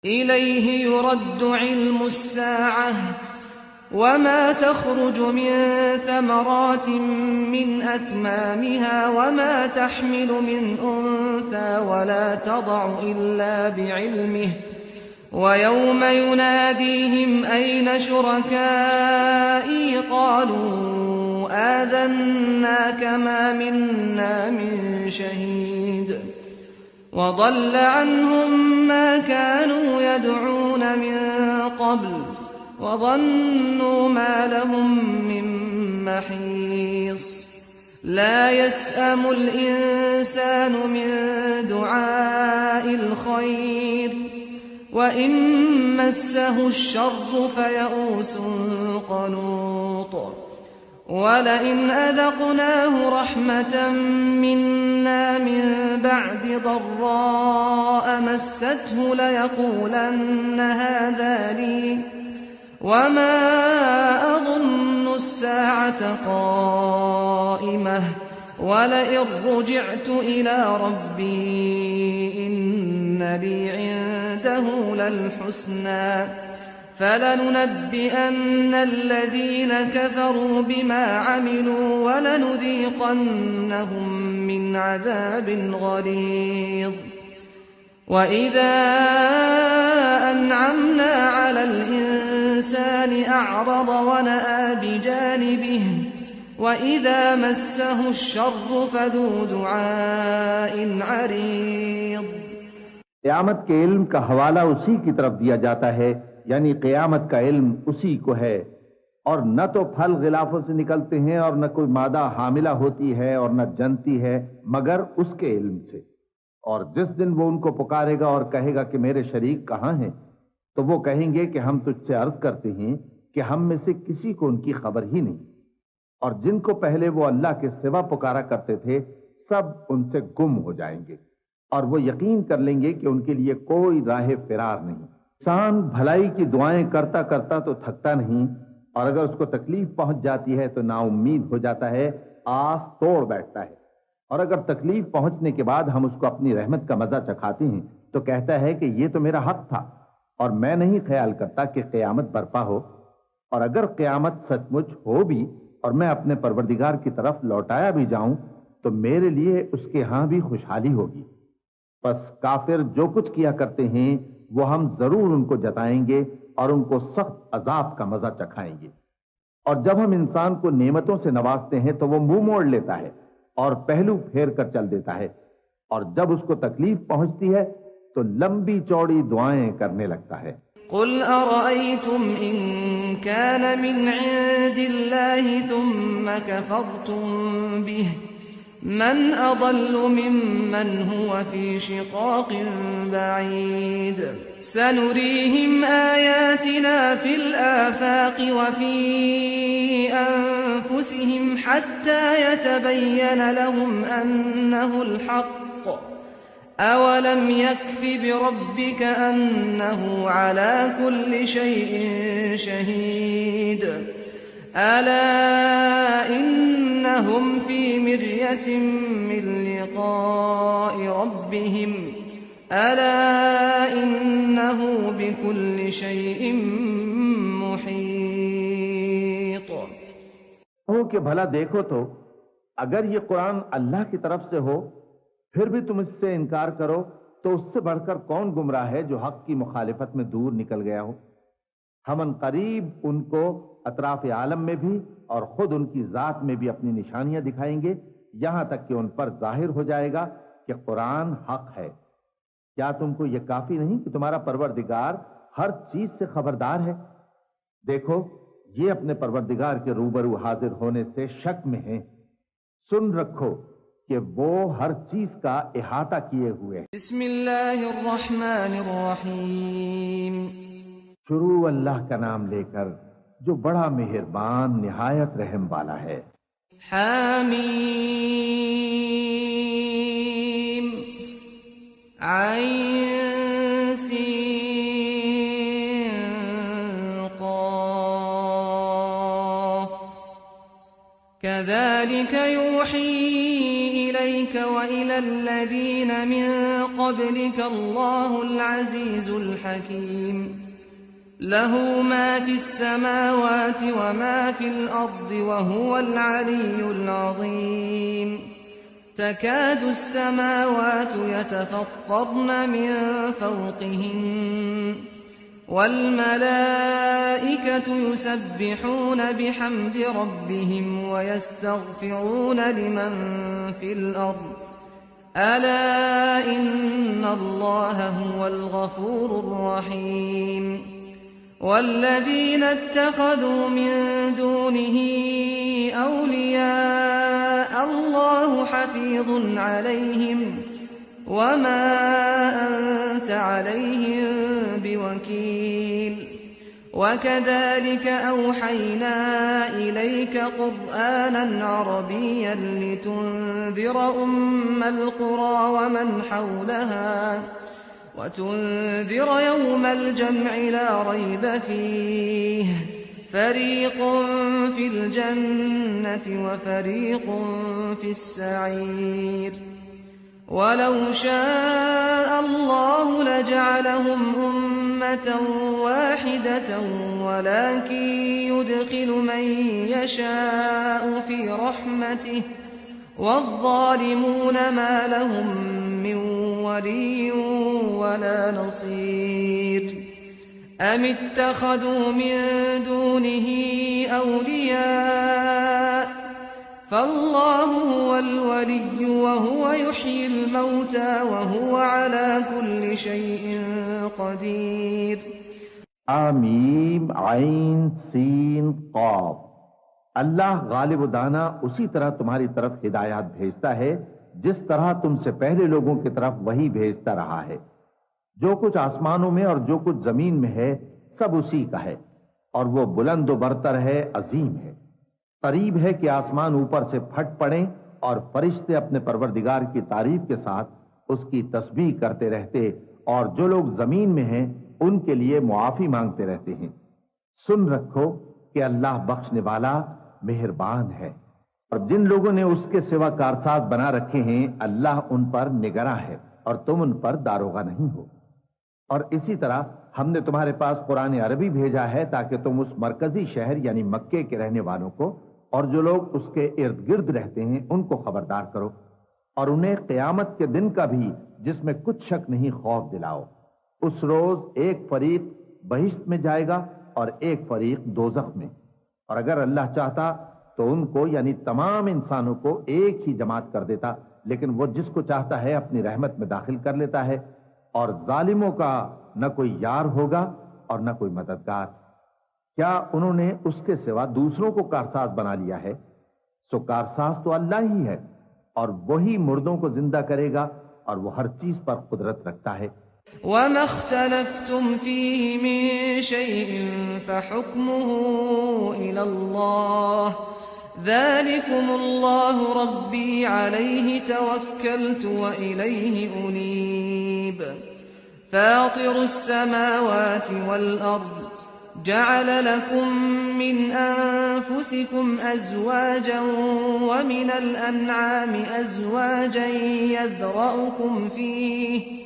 इलैहि युरद्दु इल्मुस्साअह वमा तख़रुजु मिन थमरातिन मिन अक्मामिहा वमा तहमिलु मिन उन्सा वला तदअु इल्ला बिइल्मिहि वयौम युनादीहिम ऐन शुरकाई क़ालू आज़न्नाका मा मिन्ना मिन शहीद वज़ल्ल अन्हुम मा कानू यदऊन मिन क़ब्ल वज़न्नू मा लहुम मिन महीस ला यस्अमुल इंसानु मिन दुआइल खैर वइन मस्सहु श्शर्रु फयऊसुन क़नूत वलइन अज़क़नाहु रहमतन मिन्ना मिन बअदि ضراء मस्सतहु लयक़ूलन्न हाज़ा ली वमा अज़ुन्नु अस्साअत क़ाइमह वलइन रुजिअतु इला रब्बी इन्न ली इंदहु लल्हुस्ना फलनुनब्बिअन्न الذين كفروا بما عملوا ولنذيقنهم من عذاب غليظ وإذا أنعمنا على الإنسان أعرض ونأى بجانبه وإذا مسه الشر فذو دعاء عريض। क़यामत के इल्म का हवाला उसी की तरफ दिया जाता है, यानी क़यामत का इल्म उसी को है। और न तो फल गिलाफों से निकलते हैं और न कोई मादा हामिला होती है और न जनती है मगर उसके इल्म से। और जिस दिन वो उनको पुकारेगा और कहेगा कि मेरे शरीक कहाँ हैं, तो वो कहेंगे कि हम तुझसे अर्ज करते हैं कि हम में से किसी को उनकी खबर ही नहीं। और जिनको पहले वो अल्लाह के सिवा पुकारा करते थे सब उनसे गुम हो जाएंगे और वो यकीन कर लेंगे कि उनके लिए कोई राह फिरार नहीं। इंसान भलाई की दुआएं करता करता तो थकता नहीं, और अगर उसको तकलीफ पहुंच जाती है तो नाउम्मीद हो जाता है, आस तोड़ बैठता है। और अगर तकलीफ पहुंचने के बाद हम उसको अपनी रहमत का मजा चखाते हैं तो कहता है कि ये तो मेरा हक था और मैं नहीं ख्याल करता कि क़यामत बर्पा हो। और अगर क़यामत सचमुच हो भी और मैं अपने परवरदिगार की तरफ लौटाया भी जाऊं तो मेरे लिए उसके यहां भी खुशहाली होगी। बस काफिर जो कुछ किया करते हैं वो हम जरूर उनको जताएंगे और उनको सख्त अजाब का मजा चखाएंगे। और जब हम इंसान को नेमतों से नवाजते हैं तो वो मुंह मोड़ लेता है और पहलू फेर कर चल देता है, और जब उसको तकलीफ पहुंचती है तो लंबी चौड़ी दुआएं करने लगता है। कुल अरअयतुम इन कान मिन इंदिल्लाहि थुम्मा कफरतुम बिहि मन अदल्लु मिम्मन हुवा फी शिक़ाक़िन बईद सनुरीहिम आयातिना फिल आफ़ाक़ि व फी अनफुसिहिम हत्ता यतबय्यन लहुम अन्नहुल हक़्क़ अवलम यकफ़ि बिरब्बिक अन्नहु अला कुल्लि शैइन शहीद अला इन्नहुम फी मिर्यतिन मिन लिक़ाइ रब्बिहिम अला इन्नहु बिकुल्लि शैइन मुहीत। हो कि भला देखो तो अगर ये कुरान अल्लाह की तरफ से हो फिर भी तुम इससे इनकार करो तो उससे बढ़कर कौन गुमराह है जो हक की मुखालिफत में दूर निकल गया हो। हम अनकरीब उनको अतराफ आलम में भी और खुद उनकी जात में भी अपनी निशानियां दिखाएंगे, यहां तक कि उन पर जाहिर हो जाएगा कि कुरान हक है। क्या तुमको यह काफी नहीं कि तुम्हारा परवरदिगार हर चीज से खबरदार है? देखो ये अपने परवरदिगार के रूबरू हाजिर होने से शक में हैं। सुन रखो कि वो हर चीज का इहाता किए हुए है। बिस्मिल्लाहिर्रहमानिर्रहीम। शुरू अल्लाह का नाम लेकर जो बड़ा मेहरबान निहायत रहम वाला है। हामीम आइन सीन क़ाफ कज़ालिक यूही इलैक व इलल्लज़ीन मिन قبلك الله العزيز الحكيم له ما في السماوات وما في الأرض وهو العلي العظيم تكاد السماوات يتفطرن من فوقهن والملائكة يسبحون بحمد ربهم ويستغفرون لمن في الأرض ألا إن الله هو الغفور الرحيم والذين اتخذوا من دونه أولياء الله حفيظ عليهم وما أنت عليهم بوكيل وكذلك أوحينا إليك قرآنا عربيا لتنذر أم القرى ومن حولها وتنذر يوم الجمع لا ريب فيه فريق في الجنة وفريق في السعير ولو شاء الله لجعلهم أمة واحدة ولكن يدخل من يشاء في رحمته والظالمون ما لهم من ولي ولا نصير أم اتخذوا من دونه أولياء فالله هو الولي وهو يحيي الموتى وهو على كل شيء قدير आमीम आइन सीन क़ाफ। अल्लाह गालिब दाना उसी तरह तुम्हारी तरफ हिदायत भेजता है जिस तरह तुमसे पहले लोगों की तरफ वही भेजता रहा है। जो कुछ आसमानों में और जो कुछ जमीन में है सब उसी का है और वो बुलंद व बरतर है, अजीम है। करीब है कि आसमान ऊपर से फट पड़े और फरिश्ते अपने परवरदिगार की तारीफ के साथ उसकी तस्बीह करते रहते और जो लोग जमीन में हैं उनके लिए मुआफी मांगते रहते हैं। सुन रखो कि अल्लाह बख्शने वाला मेहरबान है और जिन लोगों ने उसके सिवा कारसाज बना रखे हैं अल्लाह उन पर निगरां है और तुम उन पर दारोगा नहीं हो। और इसी तरह हमने तुम्हारे पास कुरान अरबी भेजा है ताकि तुम उस मरकजी शहर यानी मक्के के रहने वालों को और जो लोग उसके इर्द गिर्द रहते हैं उनको खबरदार करो और उन्हें क़यामत के दिन का भी जिसमें कुछ शक नहीं खौफ दिलाओ। उस रोज एक फरीक बहिश्त में जाएगा और एक फरीक दोज़ख में। और अगर अल्लाह चाहता तो उनको यानी तमाम इंसानों को एक ही जमात कर देता, लेकिन वो जिसको चाहता है अपनी रहमत में दाखिल कर लेता है और जालिमों का न कोई यार होगा और न कोई मददगार। क्या उन्होंने उसके सिवा दूसरों को कारसाज बना लिया है? सो कारसाज तो अल्लाह ही है और वही मुर्दों को जिंदा करेगा और वो हर चीज पर कुदरत रखता है। وما اختلفتم فيه من شيء فحكمه إلى الله ذلكم الله ربي عليه توكلت وإليه أنيب فاطر السماوات والأرض جعل لكم من أنفسكم أزواجا ومن الأنعام أزواجا يذرأكم فيه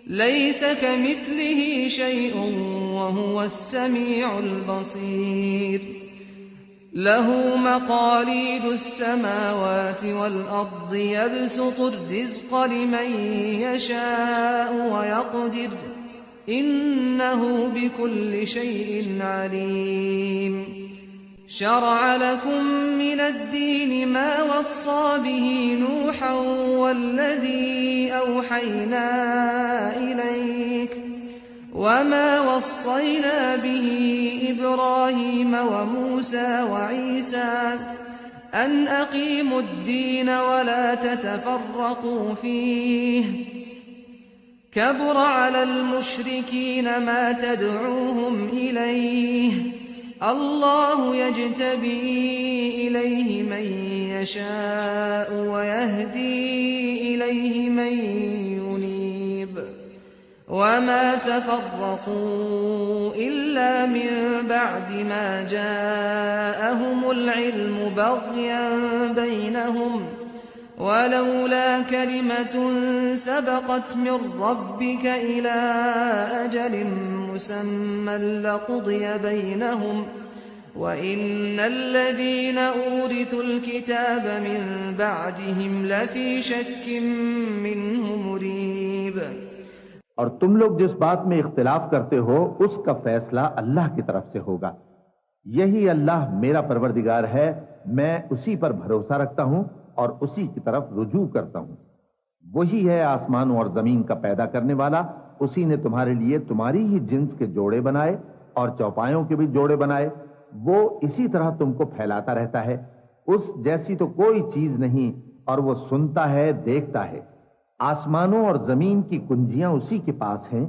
ليس كمثله شيء وهو السميع البصير له مقاليد السماوات والأرض يبسط الرزق لمن يشاء ويقدر إنه بكل شيء عليم شرع لكم من الدين ما وصى به نوحا والذي أوحينا إليك وما وصينا به إبراهيم وموسى وعيسى أن أقيموا الدين ولا تتفرقوا فيه كبر على المشركين ما تدعوهم إليه الله يجتبي إليه من يشاء ويهدي إليه من ينيب وما تفرقوا إلا من بعد ما جاءهم العلم بغيا بينهم वलौला कलिमतुन सबक़त मिर रब्बिक इला अजलिन मुसम्मन लक़ुदिय बैनहुम व इन्नल्लज़ीन ऊरिथुल किताब मिन बअदिहिम लफ़ी शक्किन मिन्हु मुरीब। और तुम लोग जिस बात में इख्तिलाफ करते हो उसका फैसला अल्लाह की तरफ से होगा। यही अल्लाह मेरा परवरदिगार है, मैं उसी पर भरोसा रखता हूं और उसी की तरफ रुजू करता हूं। वही है आसमानों और जमीन का पैदा करने वाला, उसी ने तुम्हारे लिए तुम्हारी ही जिन्स के जोड़े बनाए और चौपायों के भी जोड़े बनाए। वो इसी तरह तुमको फैलाता रहता है, उस जैसी तो कोई चीज नहीं, और वो सुनता है, देखता है। आसमानों और जमीन की कुंजियां उसी के पास हैं।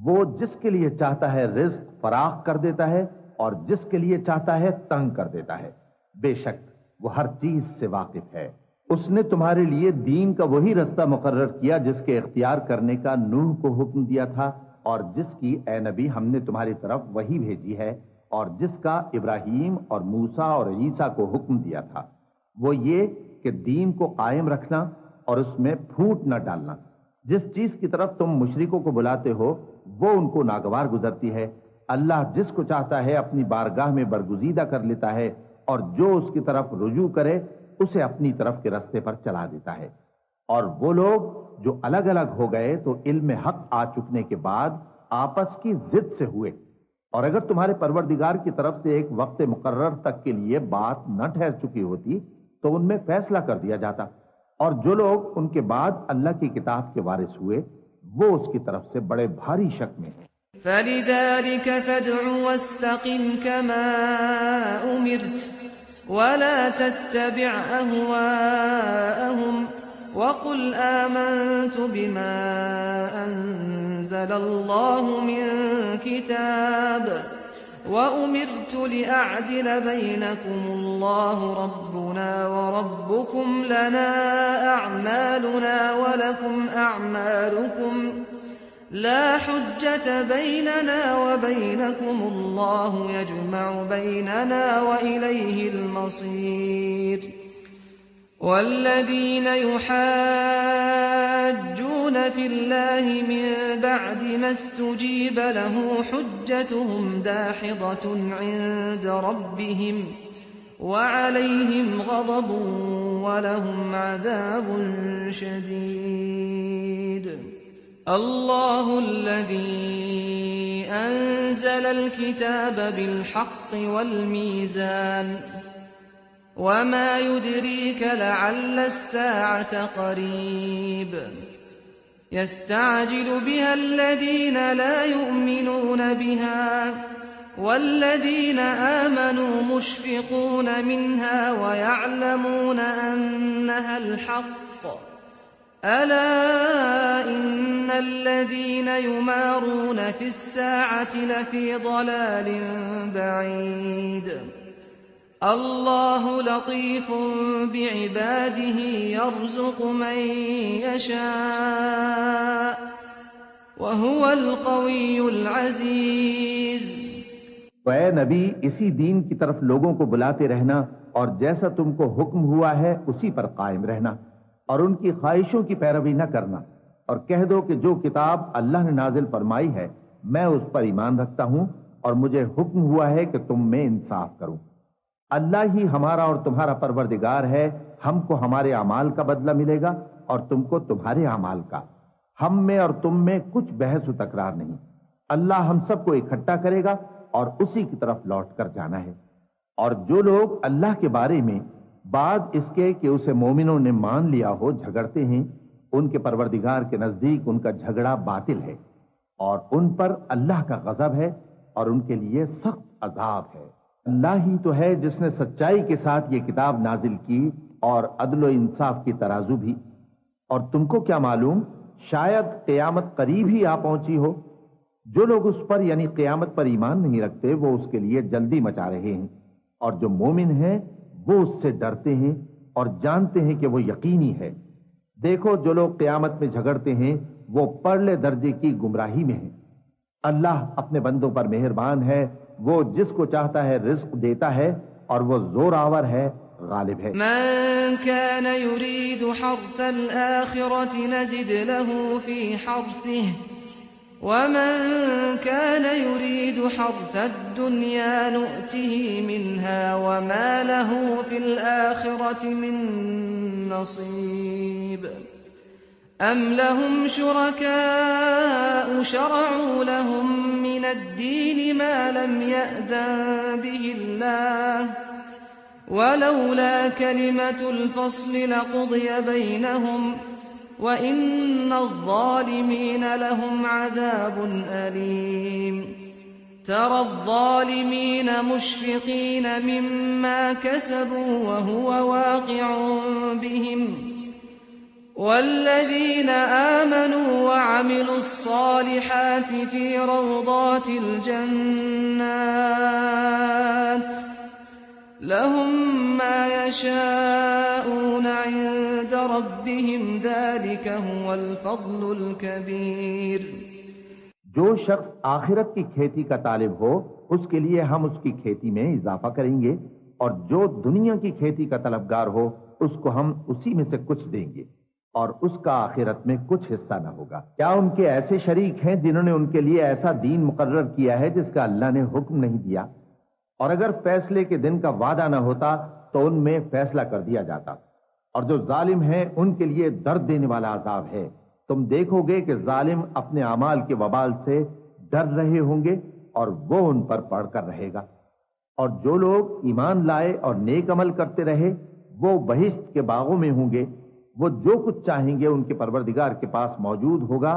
वो जिसके लिए चाहता है रिज्क फराख कर देता है और जिसके लिए चाहता है तंग कर देता है। बेशक वो हर चीज से वाकिफ है। उसने तुम्हारे लिए दीन का वही रास्ता मुकर्रर किया जिसके इख्तियार करने का नूह को हुक्म दिया था, और जिसकी ए नबी हमने तुम्हारी तरफ वही भेजी है, और जिसका इब्राहीम और मूसा और ईसा को हुक्म दिया था। वो ये कि दीन को कायम रखना और उसमें फूट न डालना। जिस चीज की तरफ तुम मुशरिकों को बुलाते हो वो उनको नागवार गुजरती है। अल्लाह जिसको चाहता है अपनी बारगाह में बरगुजीदा कर लेता है, और जो उसकी तरफ रुजू करे उसे अपनी तरफ के रास्ते पर चला देता है। और वो लोग जो अलग अलग हो गए तो इल्म हक आ चुकने के बाद आपस की जिद से हुए, और अगर तुम्हारे परवरदिगार की तरफ से एक वक्त मुकर्रर तक के लिए बात न ठहर चुकी होती तो उनमें फैसला कर दिया जाता। और जो लोग उनके बाद अल्लाह की किताब के वारिस हुए वो उसकी तरफ से बड़े भारी शक में हैं। फलिज़ालिक फद्उ वस्तक़िम कमा उमिरत वला तत्तबिअ अहवाअहुम वक़ुल आमनतु बिमा अंज़लल्लाहु मिन किताब وأمرت لأعدل بينكم الله ربنا وربكم لنا أعمالنا ولكم أعمالكم لا حجة بيننا وبينكم الله يجمع بيننا وإليه المصير والذين يحاجون في الله من بعد ما استجيب له حجتهم داحضة عند ربهم وعليهم غضب ولهم عذاب شديد الله الذي أنزل الكتاب بالحق والميزان وما يدريك لعل الساعة قريب يستعجل بها الذين لا يؤمنون بها والذين آمنوا مشفقون منها ويعلمون أنها الحق ألا إن الذين يمارون في الساعة لفي ضلال بعيد الله لطيف بعباده يرزق من يشاء وهو القوي العزيز। तो ऐ नबी इसी दीन की तरफ लोगों को बुलाते रहना और जैसा तुमको हुक्म हुआ है उसी पर कायम रहना और उनकी ख्वाहिशों की पैरवी न करना, और कह दो कि जो किताब अल्लाह ने नाजिल फरमाई है मैं उस पर ईमान रखता हूं और मुझे हुक्म हुआ है कि तुम में इंसाफ करूं। अल्लाह ही हमारा और तुम्हारा परवरदिगार है, हमको हमारे अमाल का बदला मिलेगा और तुमको तुम्हारे अमाल का। हम में और तुम में कुछ बहस व तकरार नहीं। अल्लाह हम सबको इकट्ठा करेगा और उसी की तरफ लौट कर जाना है। और जो लोग अल्लाह के बारे में बाद इसके कि उसे मोमिनों ने मान लिया हो झगड़ते हैं, उनके परवरदिगार के नजदीक उनका झगड़ा बातिल है और उन पर अल्लाह का गजब है और उनके लिए सख्त अजाब है। अल्लाह ही तो है जिसने सच्चाई के साथ ये किताब नाजिल की और अदल इंसाफ की तराजू भी। और तुमको क्या मालूम, शायद क़यामत करीब ही आ पहुंची हो। जो लोग उस पर यानी क़यामत पर ईमान नहीं रखते वो उसके लिए जल्दी मचा रहे हैं, और जो मोमिन हैं वो उससे डरते हैं और जानते हैं कि वो यकीनी है। देखो जो लोग क़यामत में झगड़ते हैं वो परले दर्जे की गुमराही में हैं। अल्लाह अपने बंदों पर मेहरबान है, वो जिसको चाहता है रिज्क देता है और वो जोरावर है गालिब है। मन कान युरीदु हर्सल आखिरति नज़िद लहु फी हर्सिहि वमन कान युरीदु हर्सद दुनिया नुअतिहि मिन्हा वमा लहु फिल आखिरति मिन नसीब। अम लहुम शुरकाउ शरअू लहुम मिनद्दीन मा लम यअज़न बिहिल्लाह वलौला कलिमतुल फ़स्ल लक़ुदिय बैनहुम वइन्नज़्ज़ालिमीन लहुम अज़ाबुन अलीम। तरा अज़्ज़ालिमीन मुश्फ़िक़ीन मिम्मा कसबू वहुव वाक़िउन बिहिम वल्लज़ीन आमनू वअमिलुस्सालिहात फ़ी रौदातिल जन्नात लहुम मा यशाऊन इंद रब्बिहिम ज़ालिका हुवल फ़ज़्लुल कबीर। जो शख्स आखिरत की खेती का तालिब हो उसके लिए हम उसकी खेती में इजाफा करेंगे, और जो दुनिया की खेती का तलबगार हो उसको हम उसी में से कुछ देंगे और उसका आखिरत में कुछ हिस्सा न होगा। क्या उनके ऐसे शरीक हैं जिन्होंने उनके लिए ऐसा दीन मुकर्रर किया है जिसका अल्लाह ने हुक्म नहीं दिया? और अगर फैसले के दिन का वादा न होता तो उनमें फैसला कर दिया जाता। और जो जालिम हैं उनके लिए दर्द देने वाला अजाब है। तुम देखोगे कि जालिम अपने अमाल के वबाल से डर रहे होंगे और वो उन पर पड़कर रहेगा। और जो लोग ईमान लाए और नेक अमल करते रहे वो बहिश्त के बागों में होंगे। वो जो कुछ चाहेंगे उनके परवरदिगार के पास मौजूद होगा।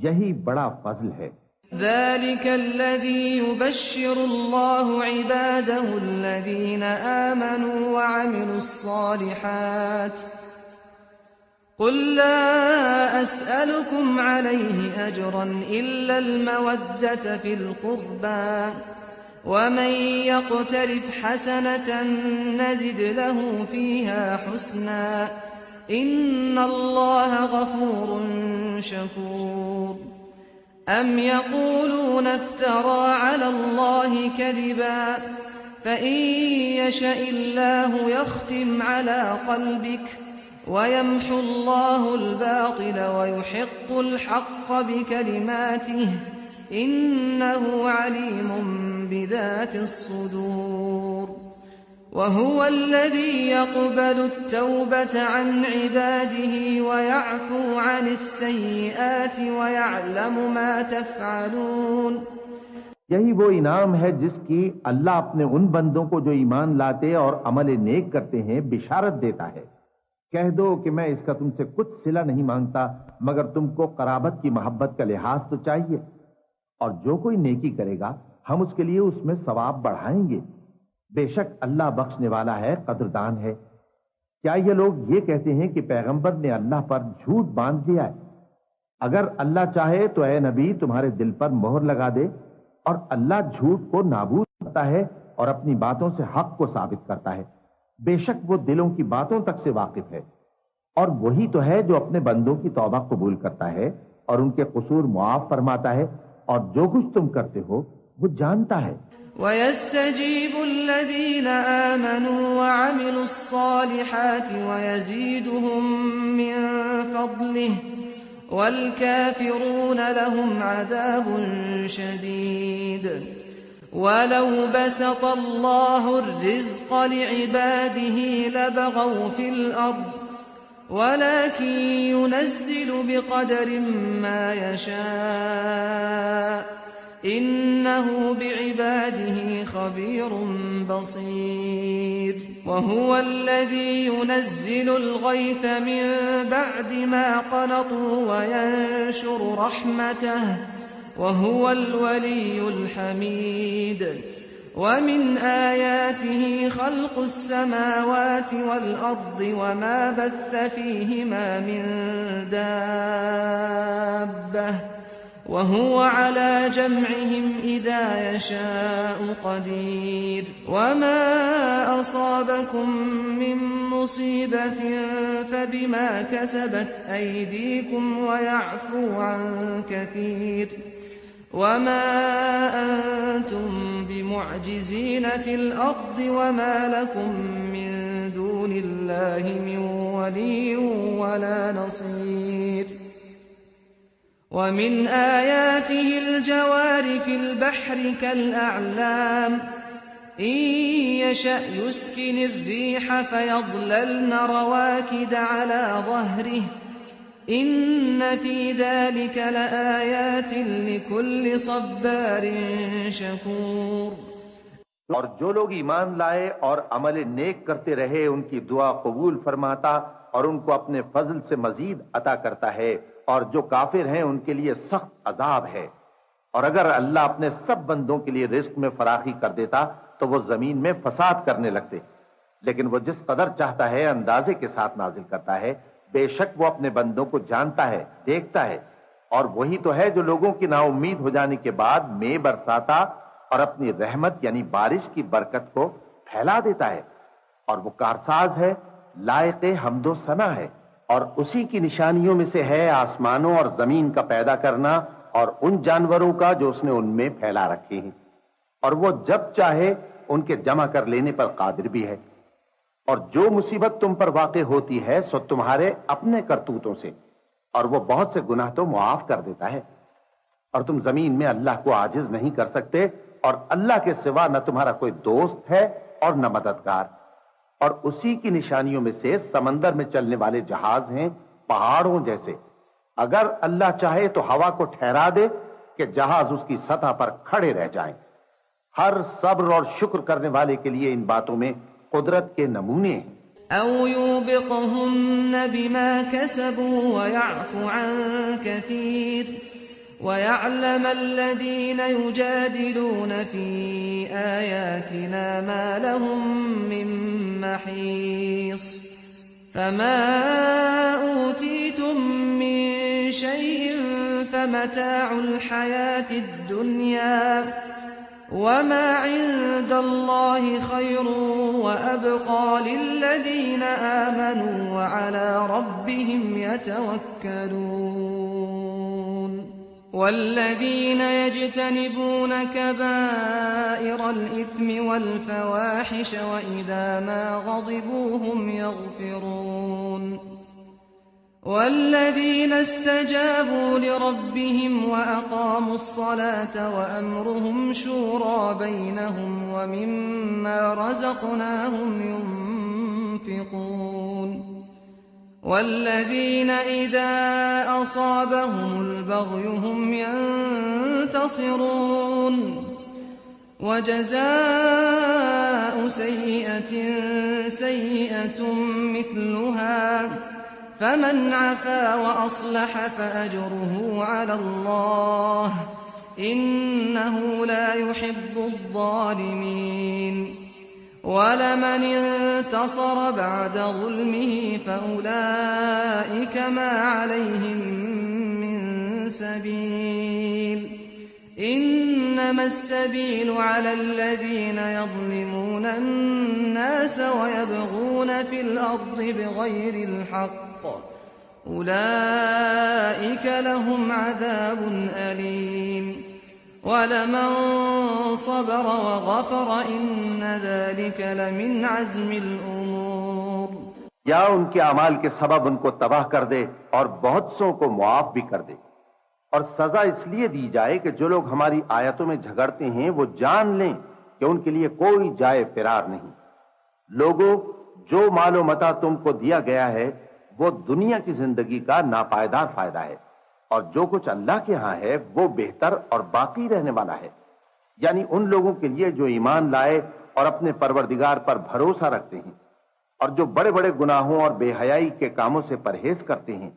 यही बड़ा फजल है। ज़ालिकल्लज़ी युबश्शिरुल्लाहु इबादहुल्लज़ीना आमनू वअमिलुस्सालिहात क़ुल ला अस्अलुकुम अलैहि अजरन इल्लल मवद्दत फ़िल क़ुर्बा वमन यक़्तरिफ हसनतन नज़िद लहु फ़ीहा हुस्ना इन्नल्लाह गफूरुन शकूर। अम यक़ूलून इफ्तरा अलल्लाहि कज़िबा फ़इन यशइल्लाहु यख़्तिम अला क़ल्बिक वयम्हुल्लाहुल बातिल वयुहिक़्क़ुल हक़्क़ बिकलिमातिहि इन्नहु अलीमुम बिज़ातिस सुदूर। वहुवल्लज़ी यक़बलुत तौबत अन इबादिही वयअफ़ू अनिस्सय्यिआति वयअलमु मा तफ़अलून। यही वो इनाम है जिसकी अल्लाह अपने उन बंदों को जो ईमान लाते और अमल नेक करते हैं बिशारत देता है। कह दो कि मैं इसका तुमसे कुछ सिला नहीं मांगता मगर तुमको कराबत की मोहब्बत का लिहाज तो चाहिए, और जो कोई नेकी करेगा हम उसके लिए उसमें सवाब बढ़ाएंगे। बेशक अल्लाह बख्शने वाला है, कदरदान है। क्या ये लोग ये कहते हैं कि पैगंबर ने अल्लाह पर झूठ बांध दिया है? अगर अल्लाह चाहे तो ऐ नबी तुम्हारे दिल पर मोहर लगा दे, और अल्लाह झूठ को नाबूद करता है और अपनी बातों से हक को साबित करता है। बेशक वो दिलों की बातों तक से वाकिफ है, और वही तो है जो अपने बंदों की तौबा कबूल करता है और उनके कसूर मुआफ फरमाता है, और जो कुछ तुम करते हो वो जानता है। वयस्तजीबुल्लज़ीन आमनू वअमिलुस्सालिहाति वयज़ीदुहुम मिन फ़ज़लिहि वल्काफ़िरून लहुम अज़ाबुन शदीद। वलौ बसतल्लाहु अर्रिज़्क़ लिइबादिही लबग़ौ फ़िल अर्ज़ वलाकिन युनज़्ज़िलु बिक़दरिन मा यशाअ इन्नहु बिइबादिही ख़बीरुन बसीर। वहुवल्लज़ी युनज़्ज़िलुल गैथ मिन बअदि मा क़नतू वयंशुरु रहमतहु वहुवल वलियुल हमीद। वमिन आयातिही ख़ल्क़ुस समावाति वल अर्दि वमा बत्थ फ़ीहिमा मिन दाब्बह वहुव अला जम्इहिम इज़ा यशाअु क़दीर। वमा असाबकुम मिन मुसीबतिन फ़बिमा कसबत अयदीकुम वयअफ़ू अन कसीर। वमा अंतुम बिमुअजिज़ीन फ़िल अर्दि वमा लकुम मिन الله من ولي ولا نصير ومن آياته الجوار في البحر كالأعلام إن يشأ يسكن الريح فيظللن رواكد على ظهره إن في ذلك لآيات لكل صبار شكور। और जो लोग ईमान लाए और अमल नेक करते रहे उनकी दुआ कबूल फरमाता और उनको अपने फजल से मजीद अता करता है, और जो काफिर हैं उनके लिए सख्त अजाब है। और अगर अल्लाह अपने सब बंदों के लिए रिस्क में फराखी कर देता तो वो जमीन में फसाद करने लगते, लेकिन वो जिस कदर चाहता है अंदाजे के साथ नाजिल करता है। बेशक वो अपने बंदों को जानता है, देखता है, और वही तो है जो लोगों की नाउम्मीद हो जाने के बाद मे बरसाता और अपनी रहमत यानी बारिश की बरकत को फैला देता है। और वो कारसाज है, लायक हम्दो सना है। और उसी की निशानियों में से है आसमानों और जमीन का पैदा करना और उन जानवरों का जो उसने उनमें फैला रखे हैं, और वो जब चाहे उनके जमा कर लेने पर कादिर भी है। और जो मुसीबत तुम पर वाक़े होती है सो तुम्हारे अपने करतूतों से, और वो बहुत से गुनाह तो मुआफ कर देता है। और तुम जमीन में अल्लाह को आजिज नहीं कर सकते, और अल्लाह के सिवा न तुम्हारा कोई दोस्त है और न मददगार। और उसी की निशानियों में से समंदर में चलने वाले जहाज हैं पहाड़ों जैसे। अगर अल्लाह चाहे तो हवा को ठहरा दे कि जहाज उसकी सतह पर खड़े रह जाएं। हर सब्र और शुक्र करने वाले के लिए इन बातों में कुदरत के नमूने हैं। औ युबिक़हुन्न बिमा कसबू वयअफ़ु अन कसीर वयअलम अल्लज़ीना युजादिलून फी आयातिना मा लहुम मिन महीस फमा ऊतीतुम मिन शैइन फमताउल हयातिद दुनिया वमा इंदल्लाहि खैरुन व अबक़ा लिल्लज़ीना आमनू व अला रब्बिहिम यतवक्कलून वल्लज़ीना यज्तनिबून कबाइरल इस्मि वल फवाहिश व इज़ा मा ग़ज़िबू हुम यग़फ़िरून والذين استجابوا لربهم وأقاموا الصلاة وأمرهم شورى بينهم ومما رزقناهم ينفقون والذين إذا أصابهم البغي هم ينتصرون وجزاء سيئة سيئة مثلها فمن عفا وأصلح فأجره على الله إنه لا يحب الظالمين ولمن انتصر بعد ظلمه فأولئك ما عليهم من سبيل إنما السبيل على الذين يظلمون الناس ويبغون في الأرض بغير الحق أولئك لهم عذاب أليم ولمن صبر وغفر إن ذلك لمن عزم الأمور। या उनके अमाल के सबब उनको तबाह कर दे और बहुत सौ को मुआफ भी कर दे। और सजा इसलिए दी जाए कि जो लोग हमारी आयतों में झगड़ते हैं वो जान लें कि उनके लिए कोई जाए फिरार नहीं। लोगों, जो मालो मता तुमको दिया गया है वो दुनिया की जिंदगी का नापायदार फायदा है, और जो कुछ अल्लाह के यहां है वो बेहतर और बाकी रहने वाला है। यानी उन लोगों के लिए जो ईमान लाए और अपने परवरदिगार पर भरोसा रखते हैं, और जो बड़े बड़े गुनाहों और बेहयाई के कामों से परहेज करते हैं,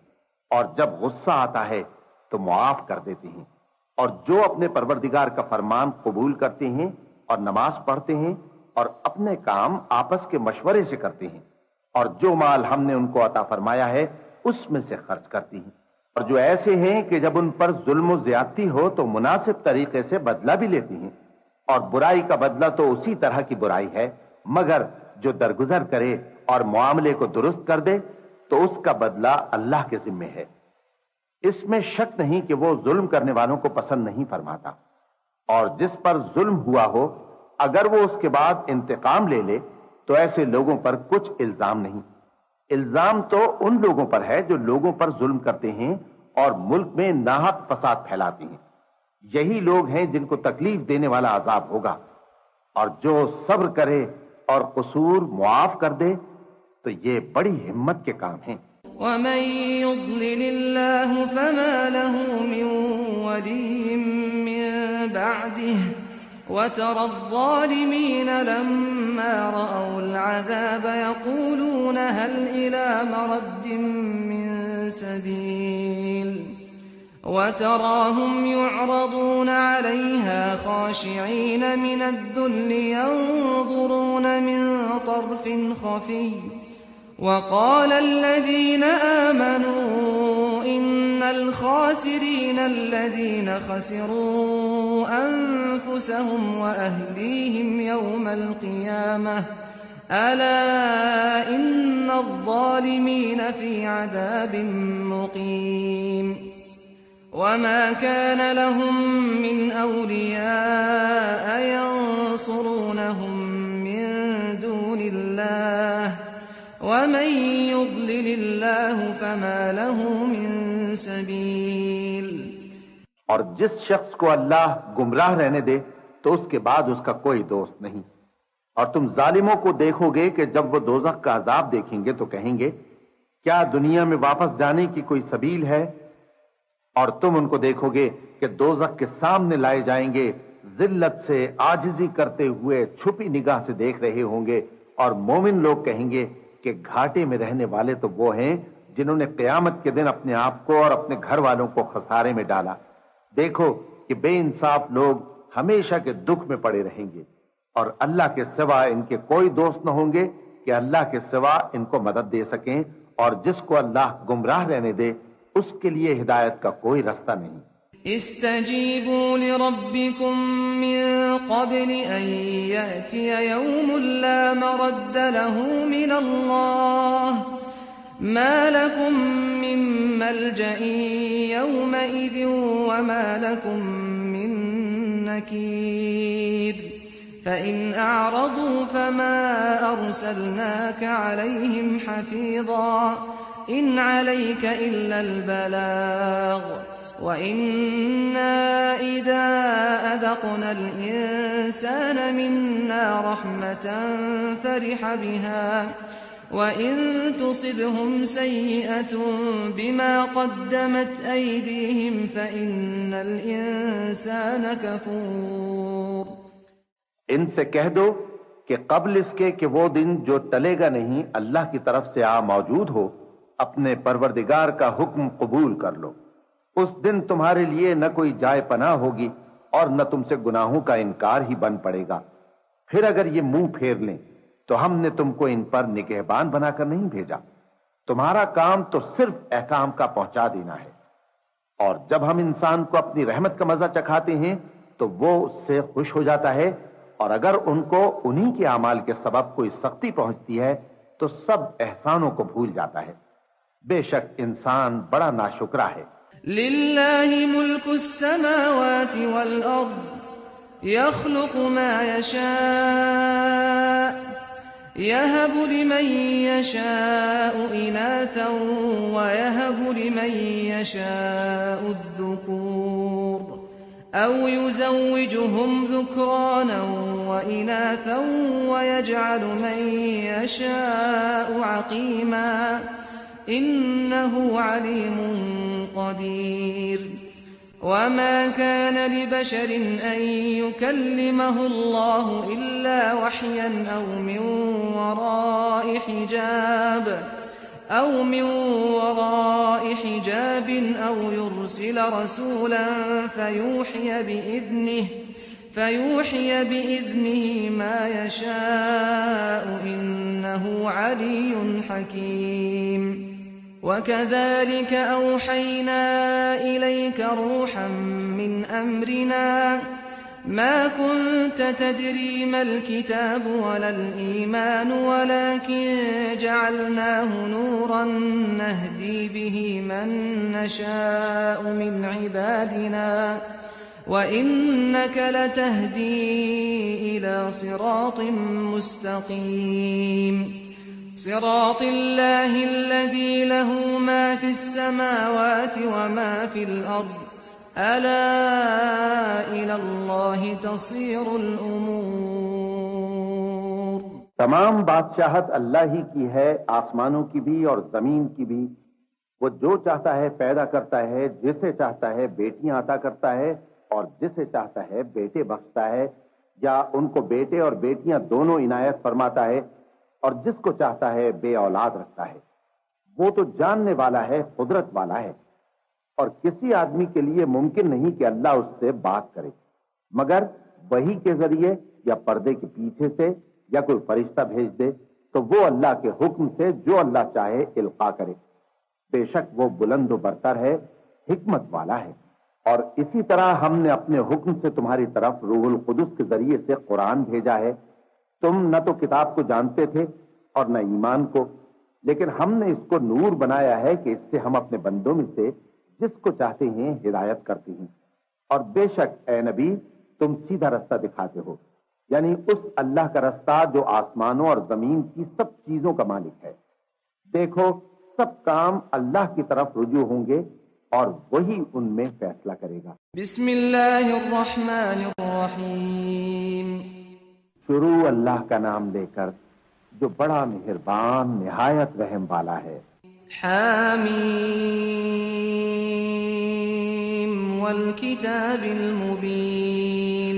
और जब गुस्सा आता है तो मुआफ कर देते हैं, और जो अपने परवरदिगार का फरमान कबूल करते हैं और नमाज पढ़ते हैं और अपने काम आपस के मशवरे से करते हैं, और जो माल हमने उनको अता फरमाया है उसमें से खर्च करती हैं। और जो ऐसे हैं कि जब उन पर जुल्म ज्यादती हो तो मुनासिब तरीके से बदला भी लेती हैं, और बुराई का बदला तो उसी तरह की बुराई है, मगर जो दरगुजर करे और मामले को दुरुस्त कर दे तो उसका बदला अल्लाह के जिम्मे है। इसमें शक नहीं कि वो जुल्म करने वालों को पसंद नहीं फरमाता, और जिस पर जुल्म हुआ हो अगर वो उसके बाद इंतकाम ले ले तो ऐसे लोगों पर कुछ इल्जाम नहीं। इल्जाम तो उन लोगों पर है जो लोगों पर जुल्म करते हैं और मुल्क में नाहक फसाद फैलाते हैं। यही लोग हैं जिनको तकलीफ देने वाला अजाब होगा। और जो सब्र करे और कसूर मुआफ कर दे तो ये बड़ी हिम्मत के काम हैं। वमन युद्लिलिल्लाहु फमा लहू मिन वलिय्यिन मिन बअदिही वतरा ज़ालिमीन लम्मा रअउल अज़ाब यक़ूलून हल इला मरद्दिन मिन सबील वतराहुम युअरदून अलैहा खाशिईन मिन अद्दुल्ल यंज़ुरून मिन तरफ़िन खफ़ी वक़ाल अल्लज़ीन आमनू इन्नल खासिरीन अल्लज़ीन खसिरू अन्फुसहुम व अहलीहिम यौमल क़ियामह अला इन्नज़ ज़ालिमीन फ़ी अज़ाबिन मुक़ीम वमा कान लहुम मिन औलियाअ यंसुरूनहुम मिन दूनिल्लाह वमन युद्लिलिल्लाहु फमा लहू मिन सबील। और जिस शख्स को अल्लाह गुमराह रहने दे तो उसके बाद उसका कोई दोस्त नहीं। और तुम जालिमों को देखोगे कि जब वो दोज़ख का अजाब देखेंगे तो कहेंगे क्या दुनिया में वापस जाने की कोई सबील है। और तुम उनको देखोगे कि दोज़ख के सामने लाए जाएंगे, जिल्लत से आजिजी करते हुए छुपी निगाह से देख रहे होंगे। और मोमिन लोग कहेंगे कि घाटे में रहने वाले तो वो हैं जिन्होंने क़यामत के दिन अपने आप को और अपने घर वालों को खसारे में डाला। देखो कि बेइंसाफ लोग हमेशा के दुख में पड़े रहेंगे और अल्लाह के सिवा इनके कोई दोस्त न होंगे कि अल्लाह के सिवा इनको मदद दे सकें। और जिसको अल्लाह गुमराह रहने दे उसके लिए हिदायत का कोई रास्ता नहीं। इस्तजीबू लिरब्बिकुम मिन क़ब्ल अन यअतिय यौमुन ला मरद्द लहू मिनल्लाह मा लकुम मिन मल्जइन यौमइज़िन वमा लकुम मिन नकीर फ़इन अअरदू फमा अर्सलनाका अलैहिम हफ़ीज़ा इन अलैका इल्लल बलाग व इन्ना इज़ा अज़क़नल इंसान मिन्ना रहमतन फ़रिह बिहा व इन तुसिबहुम सय्यिअतुन बिमा क़द्दमत अयदीहिम फ़इन्नल इंसान कफ़ूर। इनसे कह दो कि कब्ल इसके कि वो दिन जो टलेगा नहीं अल्लाह की तरफ से आ मौजूद हो, अपने परवरदिगार का हुक्म कबूल कर लो। उस दिन तुम्हारे लिए न कोई जाए पनाह होगी और न तुमसे गुनाहों का इनकार ही बन पड़ेगा। फिर अगर ये मुंह फेर लें तो हमने तुमको इन पर निगहबान बनाकर नहीं भेजा। तुम्हारा काम तो सिर्फ अहकाम का पहुंचा देना है। और जब हम इंसान को अपनी रहमत का मजा चखाते हैं तो वो उससे खुश हो जाता है। और अगर उनको उन्हीं के अमाल के सबब कोई सख्ती पहुंचती है तो सब एहसानों को भूल जाता है। बेशक इंसान बड़ा नाशुक्रा है। लिल्लाहि मुल्कुस समावाति वल अर्द यख्लुकु मा यशा यहबु लिमन यशाउ इनाथन व यहबु लिमन यशाउ अद्दुकूर औ युज़व्विजुहुम ज़ुक्रानन व इनाथन व यजअलु मन यशाउ अक़ीमा इन्नहु अलीमुन क़दीर। वमा कान लिबशरिन अन युकल्लिमहु अल्लाहु इल्ला वह्यन औ मिन वराइ हिजाबिन औ युरसिल रसूलन फयूहिय बिइज़निहि मा यशाअ इन्नहु अलियुन हकीम। वकज़ालिक औहयना इलैक रूहन मिन अम्रिना मा कुन्त तदरी मल किताब वलल ईमान वलाकिन जअलनाहु नूरन नहदी बिही मन नशाअ मिन इबादिना वइन्नक लतहदी इला सिरातिम मुस्तकीम सिरातिल्लाहिल्लज़ी लहू मा फिस्समावाति व मा फिल अर्द अला इलल्लाहि तसीरुल उमूर। तमाम बादशाहत अल्लाह ही की है, आसमानों की भी और जमीन की भी। वो जो चाहता है पैदा करता है, जिसे चाहता है बेटियां अता करता है और जिसे चाहता है बेटे बख्शता है, या उनको बेटे और बेटियां दोनों इनायत फरमाता है, और जिसको चाहता है बे औलाद रखता है। वो तो जानने वाला है, कुदरत वाला है, और किसी आदमी के लिए मुमकिन नहीं कि अल्लाह उससे बात करे मगर वही के जरिए या पर्दे के पीछे से या कोई फरिश्ता भेज दे, तो वो अल्लाह के हुक्म से जो अल्लाह चाहे इल्का करे। बेशक वो बुलंद बरतर है, हिकमत वाला है। और इसी तरह हमने अपने हुक्म से तुम्हारी तरफ रूहुल कुदुस के जरिए से कुरान भेजा है। तुम न तो किताब को जानते थे और न ईमान को, लेकिन हमने इसको नूर बनाया है कि इससे हम अपने बंदों में से जिसको चाहते हैं हिदायत करते हैं। और बेशक ए नबी तुम सीधा रास्ता दिखाते हो, यानी उस अल्लाह का रास्ता जो आसमानों और जमीन की सब चीजों का मालिक है। देखो सब काम अल्लाह की तरफ रुजू होंगे और वही उनमें फैसला करेगा। बिस्मिल्लाहिर्रहमानिर्रहीम। शुरू अल्लाह का नाम लेकर जो बड़ा मेहरबान निहायत रहम वाला है। हामीम वल किताबिल मुबीन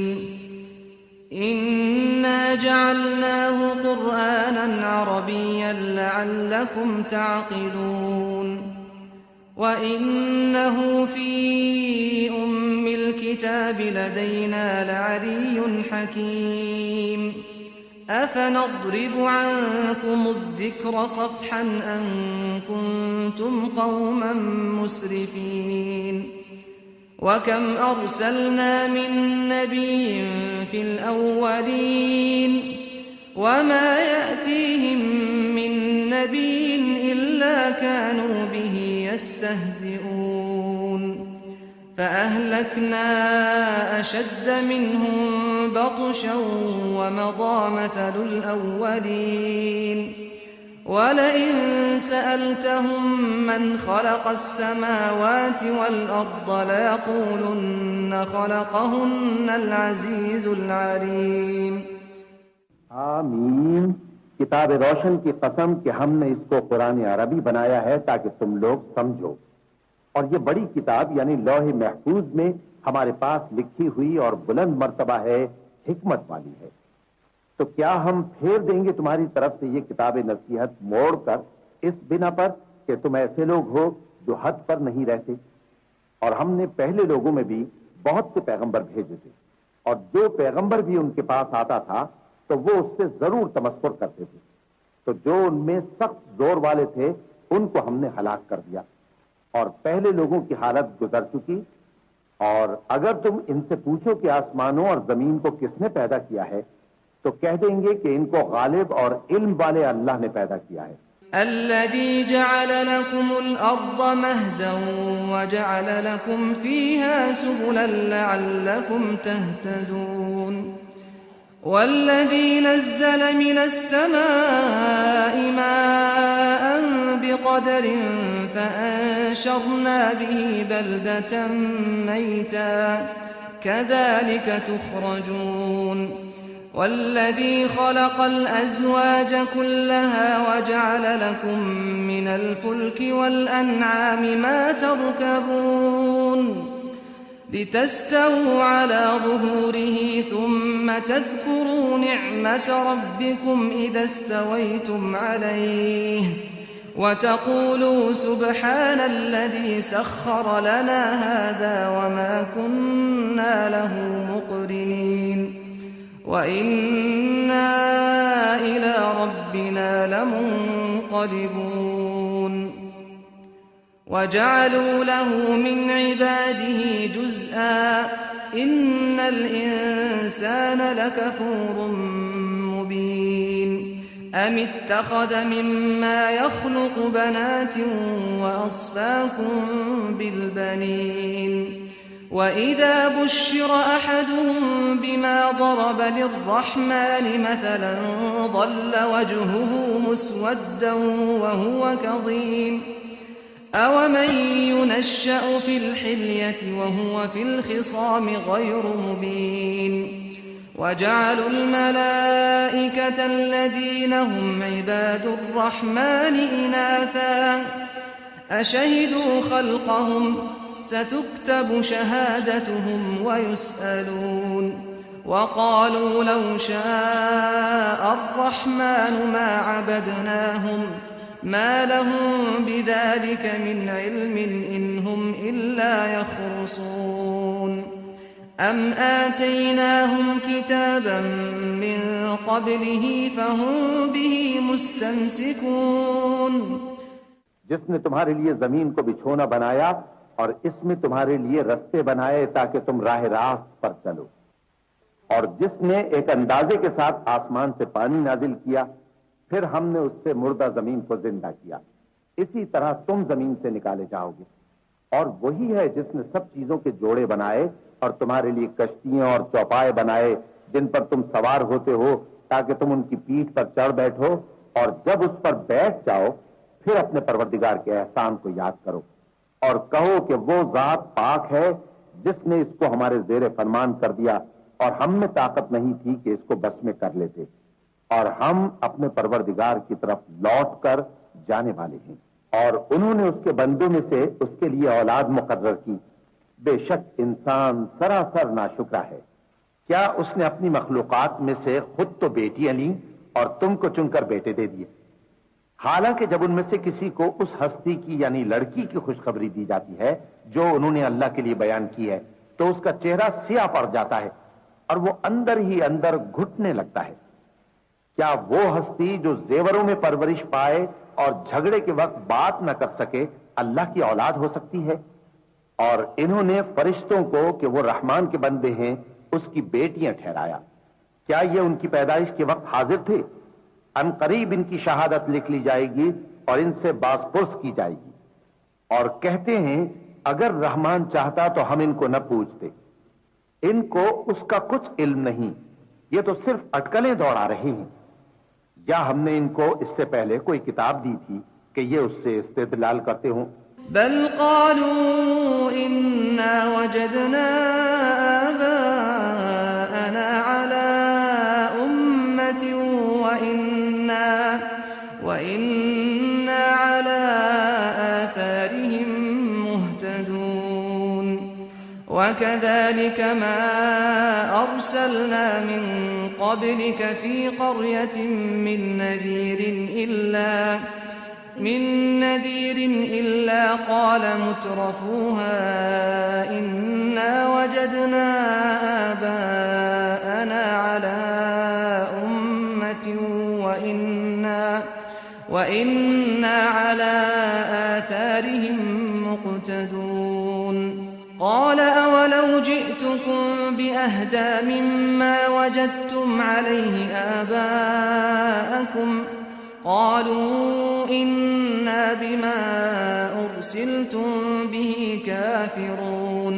इन्ना जअलनाहु कुरआनन अरबिय्यन लअल्लकुम तअक़िलून व इन्नहु फ़ी उम्मिल किताबि लदैना लअलिय्युन हकीम अफनضرب عنكم الذكر صفحا أن كنتم قوما مسرفين وكم أرسلنا من نبي في الأولين وما يأتيهم من نبي إلا كانوا به يستهزئون فأهلكنا أشد منهم بطشا ومضى مثل الأولين ولئن سألتهم من خلق السماوات والأرض ليقولن خلقهن العزيز العليم। आमीन। किताब रोशन की कसम कि हमने इसको कुरान अरबी बनाया है ताकि तुम लोग समझो। और ये बड़ी किताब यानी लौह महफूज में हमारे पास लिखी हुई और बुलंद मर्तबा है, हिकमत वाली है। तो क्या हम फेर देंगे तुम्हारी तरफ से ये किताब नसीहत मोड़कर इस बिना पर कि तुम ऐसे लोग हो जो हद पर नहीं रहते? और हमने पहले लोगों में भी बहुत से पैगंबर भेजे थे, और जो पैगंबर भी उनके पास आता था तो वो उससे जरूर तमस्कुर करते थे। तो जो उनमें सख्त जोर वाले थे उनको हमने हलाक कर दिया, और पहले लोगों की हालत गुजर चुकी। और अगर तुम इनसे पूछो कि आसमानों और जमीन को किसने पैदा किया है, तो कह देंगे कि इनको गालिब और इल्म वाले अल्लाह ने पैदा किया है। अल्लज़ी जअल लकुमुल अर्द महदन व जअल लकुम फीहा सुबुलन लअल्लकुम तहतदून वल्लज़ी नज़्ज़ल मिनस समाई माअन बिक़दरिन फ़अंशरना बिही बल्दतन मैता कज़ालिक तुख़रजून والذي خلق الأزواج كلها وجعل لكم من الفلك والأنعام ما تركبون لتستووا على ظهوره ثم تذكروا نعمة ربكم إذا استويتم عليه وتقولوا سبحان الذي سخر لنا هذا وما كنا له مقرنين وَإِنَّا إِلَى رَبِّنَا لَمُنقَلِبُونَ وَجَعَلُوا لَهُ مِنْ عِبَادِهِ جُزْءًا إِنَّ الْإِنسَانَ لَكَفُورٌ مُبِينٌ أَمِ اتَّخَذَ مِمَّا يَخْلُقُ بَنَاتٍ وَأَصْفَاكُمْ بِالْبَنِينَ وإذا بشر أحدهم بما ضرب للرحمن مثلا ظل وجهه مسودا وهو كظيم أومن ينشأ في الحلية وهو في الخصام غير مبين وجعلوا الملائكة الذين هم عباد الرحمن إناثا أشهدوا خلقهم ستكتب شهادتهم ويسألون وقالوا لو شاء الرحمن ما عبدناهم ما لهم بذلك من علم إن هم إلا يخرصون أم آتيناهم كتابا من قبله فهم به مستمسكون जिसने तुम्हारे लिए जमीन को बिछोना बनाया और इसमें तुम्हारे लिए रास्ते बनाए ताकि तुम राह रास्त पर चलो, और जिसने एक अंदाजे के साथ आसमान से पानी नाजिल किया, फिर हमने उससे मुर्दा जमीन को जिंदा किया, इसी तरह तुम जमीन से निकाले जाओगे। और वही है जिसने सब चीजों के जोड़े बनाए और तुम्हारे लिए कश्तियां और चौपाए बनाए जिन पर तुम सवार होते हो ताकि तुम उनकी पीठ पर चढ़ बैठो, और जब उस पर बैठ जाओ फिर अपने परवरदिगार के एहसान को याद करो और कहो कि वो जात पाक है जिसने इसको हमारे जेरे फरमान कर दिया और हम में ताकत नहीं थी कि इसको बस में कर लेते, और हम अपने परवरदिगार की तरफ लौट कर जाने वाले हैं। और उन्होंने उसके बंदों में से उसके लिए औलाद मुकर्रर की। बेशक इंसान सरासर नाशुक्रा है। क्या उसने अपनी मखलूकात में से खुद तो बेटियां ली और तुमको चुनकर बेटे दे दिए? हालांकि जब उनमें से किसी को उस हस्ती की यानी लड़की की खुशखबरी दी जाती है जो उन्होंने अल्लाह के लिए बयान की है, तो उसका चेहरा सियाह पड़ जाता है और वो अंदर ही अंदर घुटने लगता है। क्या वो हस्ती जो जेवरों में परवरिश पाए और झगड़े के वक्त बात न कर सके अल्लाह की औलाद हो सकती है? और इन्होंने फरिश्तों को कि वो रहमान के बंदे हैं उसकी बेटियां ठहराया। क्या ये उनकी पैदाइश के वक्त हाजिर थे? अनकरीब इनकी शहादत लिख ली जाएगी और इनसे बासपुर्स की जाएगी। और कहते हैं अगर रहमान चाहता तो हम इनको न पूछते। इनको उसका कुछ इल्म नहीं, ये तो सिर्फ अटकलें दौड़ा रहे हैं। या हमने इनको इससे पहले कोई किताब दी थी कि ये उससे इस्तेदलाल करते हों? बल क़ालू इन्ना वजदना आबाअना अला उम्मतिन व इन्ना अला आथारिहिम मुहतदून वकज़ालिक मा अरसलना मिन क़ब्लिक फ़ी क़र्यतिन मिन नज़ीर इल्ला क़ाल मुत्रफूहा इन्ना वजदना आबाअना अला उम्मतिन व इन्ना अला आथारिहिम मुक़्तदून क़ाल अवलौ जि'तुकुम बिअहदा मिम्मा वजदतुम अलैहि आबाअकुम क़ालू इन्ना बिमा उर्सिलतुम बिही काफ़िरून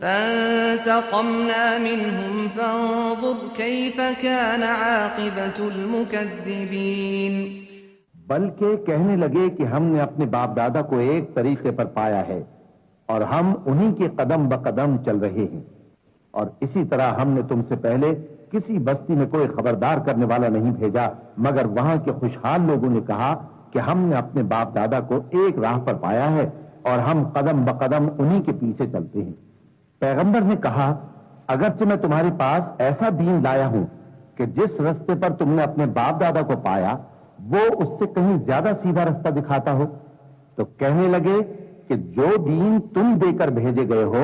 फंतक़मना मिनहुम फंज़ुर कैफ़ कान आक़िबतुल मुकज़्ज़िबीन। बल्कि कहने लगे कि हमने अपने बाप दादा को एक तरीके पर पाया है और हम उन्हीं के कदम ब कदम चल रहे हैं, और इसी तरह हमने तुमसे पहले किसी बस्ती में कोई खबरदार करने वाला नहीं भेजा मगर वहां के खुशहाल लोगों ने कहा कि हमने अपने बाप दादा को एक राह पर पाया है और हम कदम ब कदम उन्हीं के पीछे चलते हैं। पैगंबर ने कहा अगरचे मैं तुम्हारे पास ऐसा दीन लाया हूं कि जिस रास्ते पर तुमने अपने बाप दादा को पाया वो उससे कहीं ज्यादा सीधा रास्ता दिखाता हो, तो कहने लगे कि जो दीन तुम देकर भेजे गए हो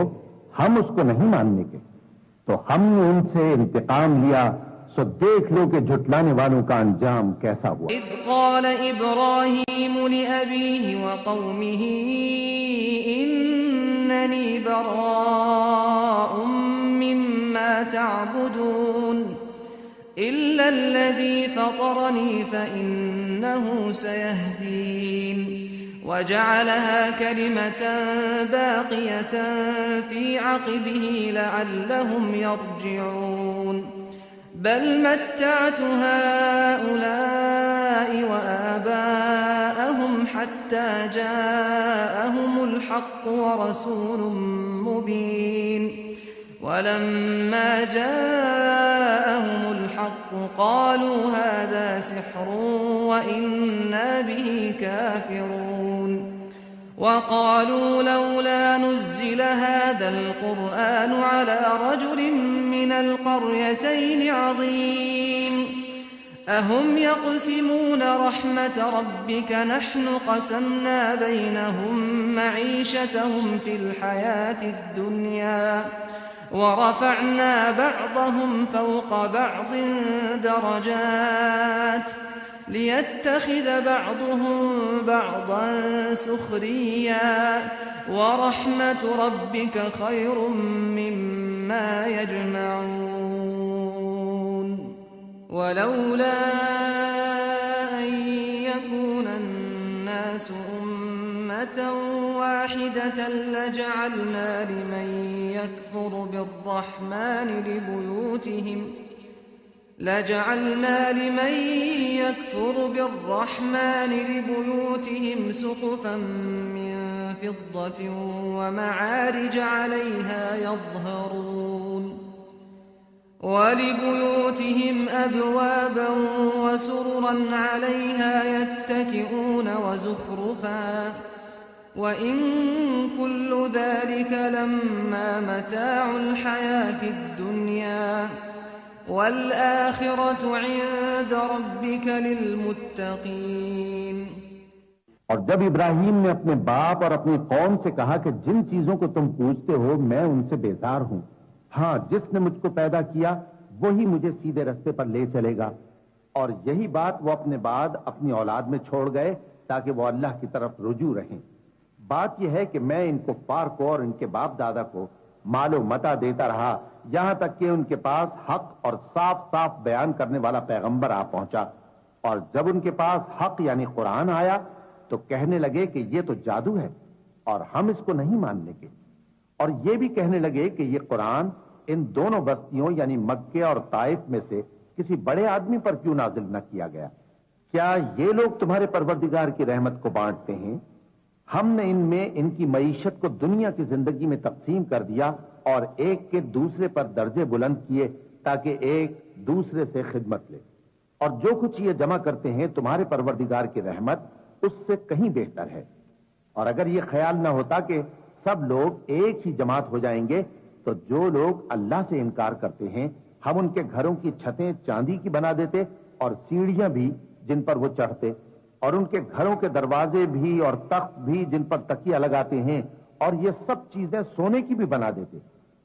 हम उसको नहीं मानने के। तो हमने उनसे इंतकाम लिया, सो देख लो कि झुटलाने वालों का अंजाम कैसा हुआ। इज़ क़ाल इब्राहीम लिअबीहि व क़ौमिहि इन्ननी बराअुम मिम्मा तअबुदून इल्ला अल्लज़ी फ़तरनी फ़इन्नहु सयहदीन وجعلها كلمة باقية في عقبه لعلهم يرجعون بل متعت هؤلاء وآباءهم حتى جاءهم الحق ورسول مبين ولما جاءهم الحق قالوا هذا سحر وإنا به كافرون وقالوا لولا نزل هذا القرآن على رجل من القريتين عظيم أهم يقسمون رحمة ربك نحن قسمنا بينهم معيشتهم في الحياة الدنيا ورفعنا بعضهم فوق بعض درجات ليتخذ بعضهم بعضا سخريا ورحمة ربك خير مما يجمعون ولولا أن يكون الناس أمة واحدة لجعلنا لمن يكفر بالرحمن لبيوتهم سقفا من فضة ومعارج عليها يظهرون ولبيوتهم أبوابا وسررا عليها يتكئون وزخرفا وإن كل ذلك لما متاع الحياة الدنيا والآخرة عند ربك للمتقين। और जब इब्राहिम ने अपने बाप और अपनी कौम से कहा कि जिन चीजों को तुम पूछते हो मैं उनसे बेजार हूं, हाँ जिसने मुझको पैदा किया वही मुझे सीधे रास्ते पर ले चलेगा, और यही बात वो अपने बाद अपनी औलाद में छोड़ गए ताकि वो अल्लाह की तरफ रुजू रहें। बात यह है कि मैं इनको पार को और इनके बाप दादा को मालो मता देता रहा यहां तक कि उनके पास हक और साफ साफ बयान करने वाला पैगंबर आ पहुंचा, और जब उनके पास हक यानी कुरान आया तो कहने लगे कि ये तो जादू है और हम इसको नहीं मानने के, और ये भी कहने लगे कि ये कुरान इन दोनों बस्तियों यानी मक्के और ताइफ में से किसी बड़े आदमी पर क्यों नाजिल न किया गया। क्या ये लोग तुम्हारे परवरदिगार की रहमत को बांटते हैं? हमने इनमें इनकी मईशत को दुनिया की जिंदगी में तकसीम कर दिया और एक के दूसरे पर दर्जे बुलंद किए ताकि एक दूसरे से खिदमत ले, और जो कुछ ये जमा करते हैं तुम्हारे परवरदिगार की रहमत उससे कहीं बेहतर है। और अगर ये ख्याल ना होता कि सब लोग एक ही जमात हो जाएंगे तो जो लोग अल्लाह से इनकार करते हैं हम उनके घरों की छतें चांदी की बना देते और सीढ़ियां भी जिन पर वो चढ़ते, और उनके घरों के दरवाजे भी और तख्त भी जिन पर तकिया लगाते हैं, और ये सब चीजें सोने की भी बना देते,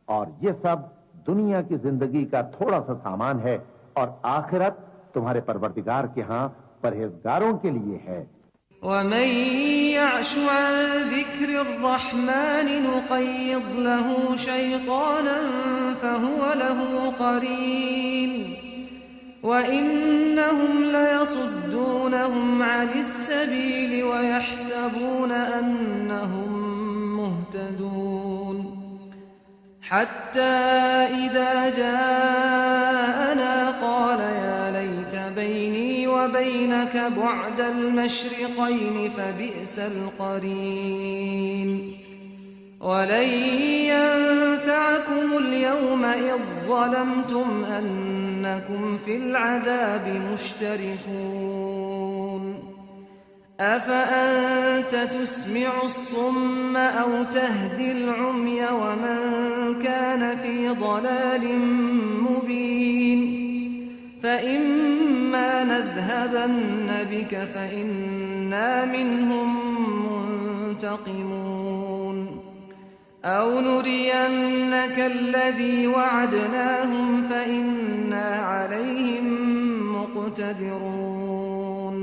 और ये सब दुनिया की जिंदगी का थोड़ा सा सामान है, और आखिरत तुम्हारे परवरदिगार के यहां परहेजगारों के लिए है। وَمَن يَعْشُ عَن ذِكْرِ الرَّحْمَنِ نُقَيِّضْ لَهُ شَيْطَانًا فَهُوَ لَهُ قَرِينٌ وَإِنَّهُمْ لَيَصُدُّونَهُمْ عَنِ السَّبِيلِ وَيَحْسَبُونَ أَنَّهُمْ مُهْتَدُونَ حَتَّى إِذَا جَاءَنَا قَالَ يَا لَيْتَ بَيْنِي وَبَيْنَكَ بُعْدَ الْمَشْرِقَيْنِ فَبِئْسَ الْقَرِينُ وَلَن يَنفَعَكُمُ الْيَوْمَ إِذ ظَّلَمْتُمْ أَنَّكُمْ فِي الْعَذَابِ مُشْتَرِكُونَ أَفَأَنْتَ تُسْمِعُ الصُّمَّ أَوْ تَهْدِي الْعُمْيَ وَمَنْ كَانَ فِي ضَلَالٍ مُبِينٍ فَإِمَّا نَذْهَبَنَّ بِكَ فَإِنَّا مِنْهُمْ مُنْتَقِمُونَ أَوْ نُرِيَنَّكَ الَّذِي وَعَدْنَاهُمْ فَإِنَّا عَلَيْهِمْ مُقْتَدِرُونَ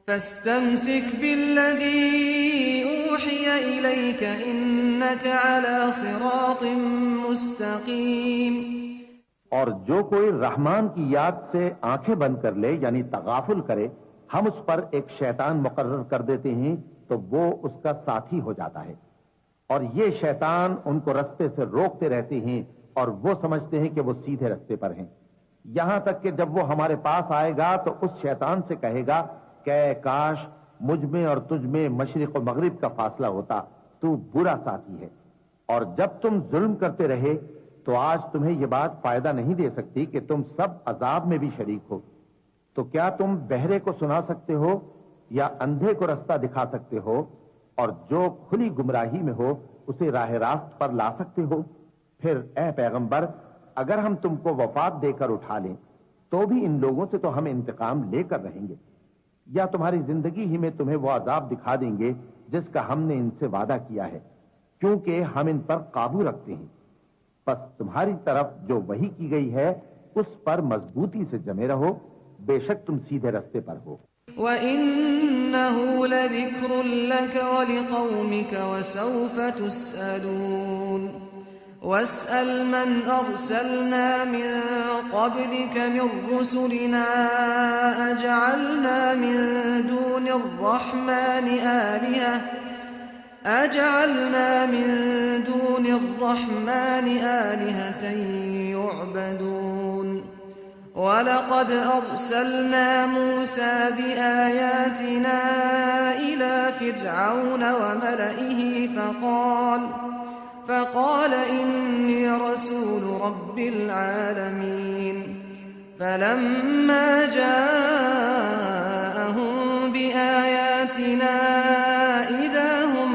فَاسْتَمْسِكْ بِالَّذِي أُوحِيَ إِلَيْكَ إِنَّكَ عَلَى صِرَاطٍ مُسْتَقِيمٍ। और जो कोई रहमान की याद से आंखें बंद कर ले यानी तगाफुल करे हम उस पर एक शैतान मुकर्रर कर देते हैं तो वो उसका साथी हो जाता है, और ये शैतान उनको रास्ते से रोकते रहते हैं और वो समझते हैं कि वो सीधे रास्ते पर हैं। यहां तक कि जब वो हमारे पास आएगा तो उस शैतान से कहेगा कि काश मुझ में और तुझ में मशरिक और मगरिब का फासला होता, तू बुरा साथी है। और जब तुम जुल्म करते रहे तो आज तुम्हें यह बात फायदा नहीं दे सकती कि तुम सब अजाब में भी शरीक हो। तो क्या तुम बहरे को सुना सकते हो या अंधे को रास्ता दिखा सकते हो, और जो खुली गुमराही में हो उसे राह रास्त पर ला सकते हो? फिर ए पैगंबर, अगर हम तुमको वफात देकर उठा लें तो भी इन लोगों से तो हम इंतकाम लेकर रहेंगे, या तुम्हारी जिंदगी ही में तुम्हें वो अजाब दिखा देंगे जिसका हमने इनसे वादा किया है, क्योंकि हम इन पर काबू रखते हैं। बस तुम्हारी तरफ जो वही की गई है उस पर मजबूती से जमे रहो, बेशक तुम सीधे रास्ते पर हो। वइन्नहु लज़िक्रुन लक वलिक़ौमिक वसौफ तुस्अलून वस्अल मन अरसलना मिन क़ब्लिक मिन रुसुलिना अजअलना मिन दूनि अर्रहमानि आलिहतन युअबदून वलक़द अर्सलना मूसा बिआयातिना इला फ़िरऔन वमलइहि फ़क़ाल इन्नी रसूल रब्बिल आलमीन फलम्मा जाअहुम बिआयातिना इज़ा हुम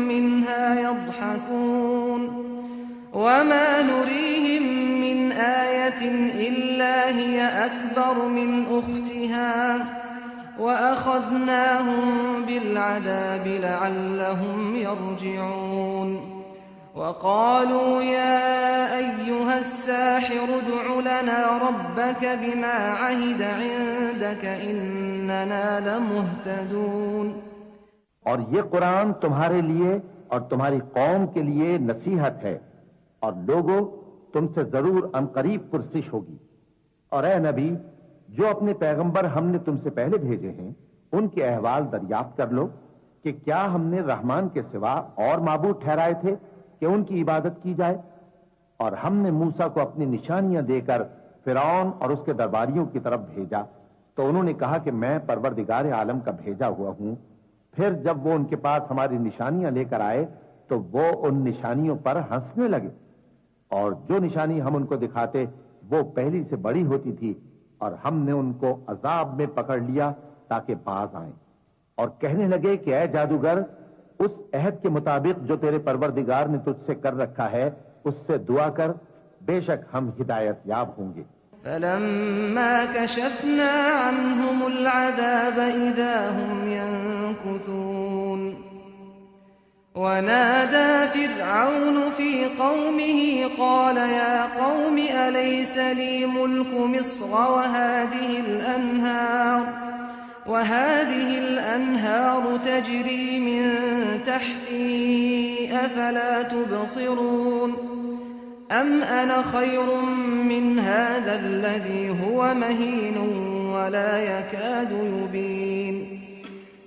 मिन्हा यضحकून वमा नुरीहिम मिन आयतिन इल्ला हिय अकबर मिन उख्तिहा वअख़ज़नाहुम बिलअज़ाब लअल्लहुम यरजिऊन वक़ालू या अय्युहा अस्साहिर उद्उ लना रब्बक बिमा अहिद इंदक इन्नना लमुहतदून। और ये कुरान तुम्हारे लिए और तुम्हारी कौम के लिए नसीहत है, और लोगों तुमसे जरूर अनकरीब पुरसिश होगी। और ए नबी, जो अपने पैगंबर हमने तुमसे पहले भेजे हैं उनके अहवाल दरियाफ्त कर लो कि क्या हमने रहमान के सिवा और माबूद ठहराए थे कि उनकी इबादत की जाए। और हमने मूसा को अपनी निशानियां देकर फिरौन और उसके दरबारियों की तरफ भेजा तो उन्होंने कहा कि मैं परवरदिगार आलम का भेजा हुआ हूं। फिर जब वो उनके पास हमारी निशानियां लेकर आए तो वो उन निशानियों पर हंसने लगे, और जो निशानी हम उनको दिखाते वो पहली से बड़ी होती थी, और हमने उनको अजाब में पकड़ लिया ताकि बाज आए। और कहने लगे कि ऐ जादूगर, उस अहद के मुताबिक जो तेरे परवरदिगार ने तुझसे कर रखा है उससे दुआ कर, बेशक हम हिदायत याब होंगे। फलम्मा कशफना अन्हुमुल अज़ाब इज़ा हुम यनकुथून वनादा फ़िरऔन फ़ी क़ौमिही क़ाल या क़ौमि अलैस ली मुल्कु मिस्र वहादिहि الأنهار تجري من تحتي أفلا تبصرون أم أنا خير من هذا الذي هو مهين ولا يكاد يبين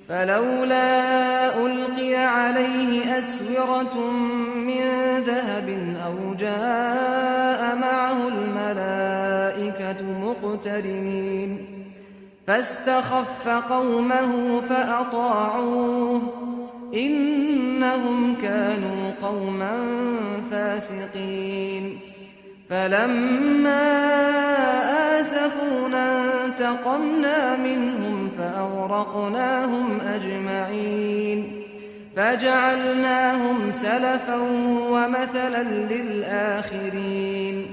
فلولا ألقي عليه أسورة من ذهب أو جاء معه الملائكة مقترنين فاستخف قومه فأطاعوه إنهم كانوا قوما فاسقين فلما آسفونا انتقمنا منهم فأغرقناهم أجمعين فجعلناهم سلفا ومثلا للآخرين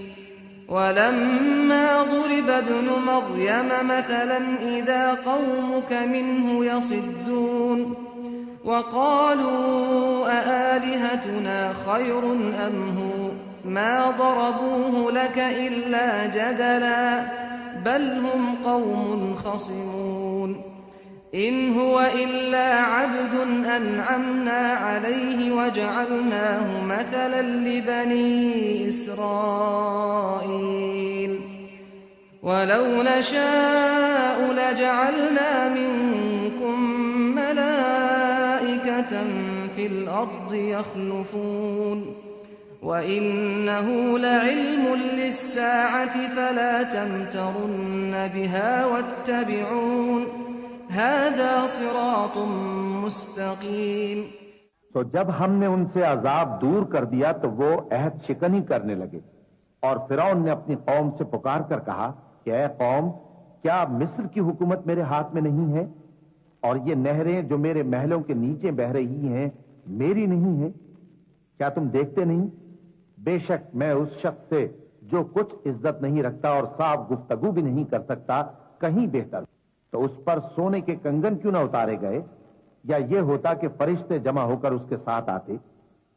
ولما ضرب ابن مريم مثلا إذا قومك منه يصدون وقالوا أآلهتنا خير أم هو ما ضربوه لك إلا جدلا بل هم قوم خصمون إن هو إلا عبد أنعمنا عليه وجعلناه مثلا لبني إسرائيل वलौ नशाअ लजअलना मिनकुम मलाइकतन फिल अर्दि यख्लुफून वइन्नहु लइल्मुन लिस्साअति फला तमतरुन्न बिहा वत्तबिऊन हादा सिरातुम मुस्तकीम। तो जब हमने उनसे अजाब दूर कर दिया तो वो अहद शिकनी करने लगे और फिरौन ने अपनी कौम से पुकार कर कहा कि ऐ कौम, क्या मिस्र की हुकूमत मेरे हाथ में नहीं है और ये नहरें जो मेरे महलों के नीचे बह रही हैं मेरी नहीं है? क्या तुम देखते नहीं? बेशक मैं उस शख्स से जो कुछ इज्जत नहीं रखता और साफ गुफ्तगू भी नहीं कर सकता कहीं बेहतर। तो उस पर सोने के कंगन क्यों न उतारे गए, या यह होता कि फरिश्ते जमा होकर उसके साथ आते।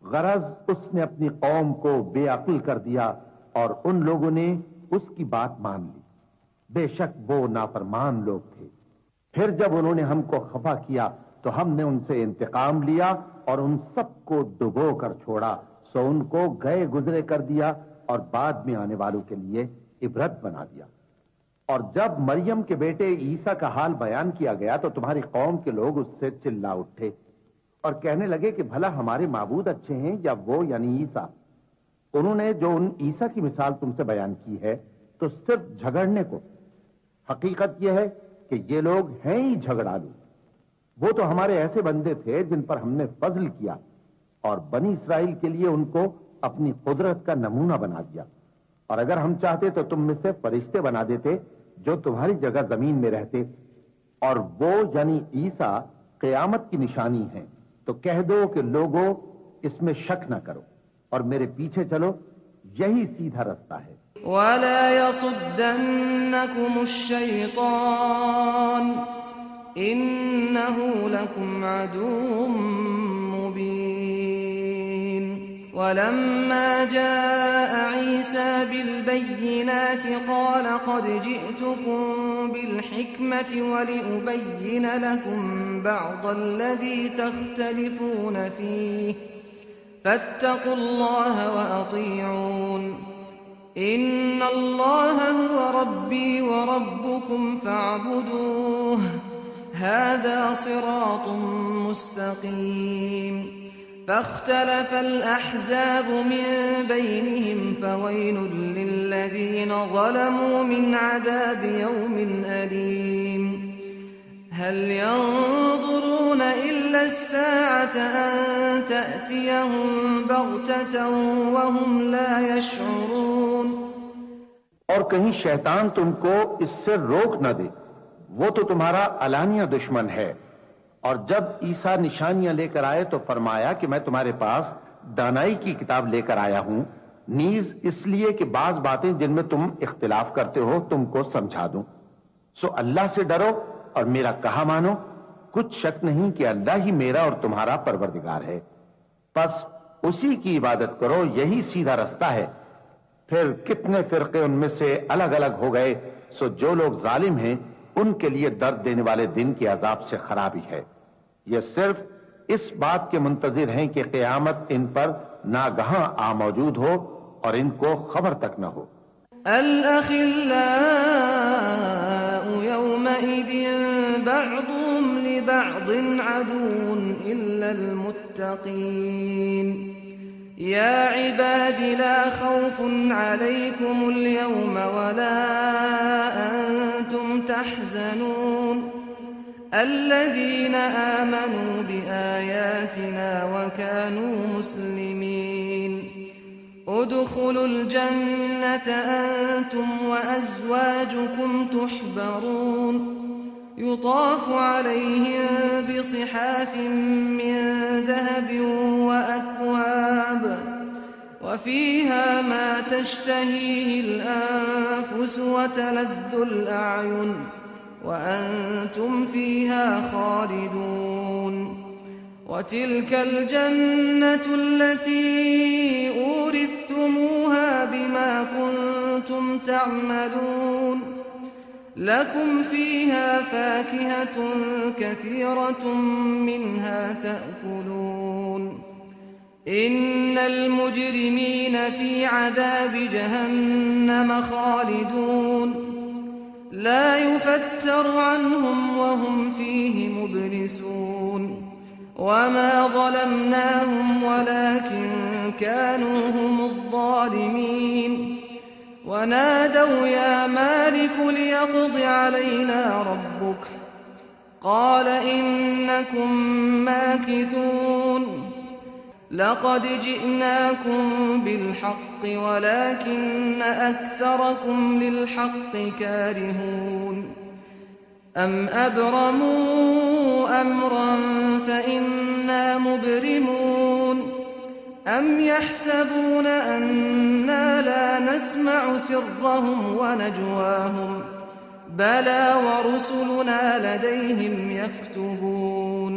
गरज उसने अपनी कौम को बेअक्ल कर दिया और उन लोगों ने उसकी बात मान ली। बेशक वो नाफरमान लोग थे। फिर जब उन्होंने हमको खफा किया तो हमने उनसे इंतकाम लिया और उन सबको डुबो कर छोड़ा, सो उनको गए गुजरे कर दिया और बाद में आने वालों के लिए इबरत बना दिया। और जब मरियम के बेटे ईसा का हाल बयान किया गया तो तुम्हारी कौम के लोग उससे चिल्ला उठे और कहने लगे कि भला हमारे माबूद अच्छे हैं या वो यानी ईसा। उन्होंने जो उन ईसा की मिसाल तुमसे बयान की है तो सिर्फ झगड़ने को। हकीकत यह है कि ये लोग हैं ही झगड़ालू। वो तो हमारे ऐसे बंदे थे जिन पर हमने फजल किया और बनी इसराइल के लिए उनको अपनी कुदरत का नमूना बना दिया। और अगर हम चाहते तो तुम में से फरिश्ते बना देते जो तुम्हारी जगह जमीन में रहते, और वो यानी ईसा क़यामत की निशानी है। तो कह दो कि लोगों इसमें शक न करो और मेरे पीछे चलो, यही सीधा रास्ता है। वला यसुद्दन्नकुमुश्शैतान इन्नहु लकुम अदुव्वुम मुबीन। वलम्मा जाअ ईसा बिलबय्यिनाति क़ाल क़द जिअ्तुकुम बिलहिक्मति वलिउबय्यिन लकुम बअदल्लज़ी तख्तलिफून फ़ीहि फत्तक़ुल्लाह वअतीऊन। इन्नल्लाह हुव रब्बी व रब्बुकुम फ़अब्दूह हाज़ा सिरातुम मुस्तक़ीम। फ़अख्तलफ़ल अहज़ाबु मिन बैनिहिम फ़वैलुल लिल्लज़ीन ज़लमू मिन अज़ाबि यौमिन अलीम। हल यंज़ुरून इल्ला अस्साअत अन तअतियहुम बग़ततन वहुम ला यशऊरून। और कहीं शैतान तुमको इससे रोक न दे, वो तो तुम्हारा अलानिया दुश्मन है। और जब ईसा निशानियां लेकर आए तो फरमाया कि मैं तुम्हारे पास दानाई की किताब लेकर आया हूं, नीज इसलिए कि बाज बातें जिनमें तुम इख्तिलाफ करते हो तुमको समझा दूं। सो अल्लाह से डरो और मेरा कहा मानो। कुछ शक नहीं कि अल्लाह ही मेरा और तुम्हारा परवरदिगार है। बस उसी की इबादत करो, यही सीधा रास्ता है। फिर कितने फिरके उनमें से अलग अलग हो गए। सो जो लोग जालिम हैं उनके लिए दर्द देने वाले दिन के अजाब से खराबी है। ये सिर्फ इस बात के मुंतजिर हैं कि क़यामत इन पर नागहां आ मौजूद हो और इनको खबर तक न हो। अल-अखिल्लाउ यौमइदिन बअदुहुम लिबअदिन अदुव्वुन इल्लल मुत्तक़ीन। या इबादी ला खौफुन अलैकुमुल यौम वला अंतुम तहज़नून الذين آمنوا بآياتنا وكانوا مسلمين ادخلوا الجنة أنتم وأزواجكم تحبرون يطاف عليهم بصحاف من ذهب وأكواب وفيها ما تشتهيه الأنفس وتلذ الأعين وأنتم فيها خالدون وتلك الجنة التي أورثتموها بما كنتم تعملون لكم فيها فاكهة كثيرة منها تأكلون إن المجرمين في عذاب جهنم خالدون ला युफत्तरु अन्हुम वहुम फीहि मुब्लिसून वमा ज़लमनाहुम वलाकिन कानू हुमुज़्ज़ालिमीन वनादौ या मालिक लियक़्दि अलैना रब्बुक क़ाल इन्नकुम माकिथून लक़द जिअनाकुम बिलहक़्क़ि वलाकिन्न अक्सरकुम लिलहक़्क़ि कारिहून अम अब्रमू अम्रन फ़इन्ना मुब्रिमून अम यहसबून अन्ना ला नस्मअु सिर्रहुम व नजवाहुम बला व रुसुलुना लदैहिम यक्तुबून।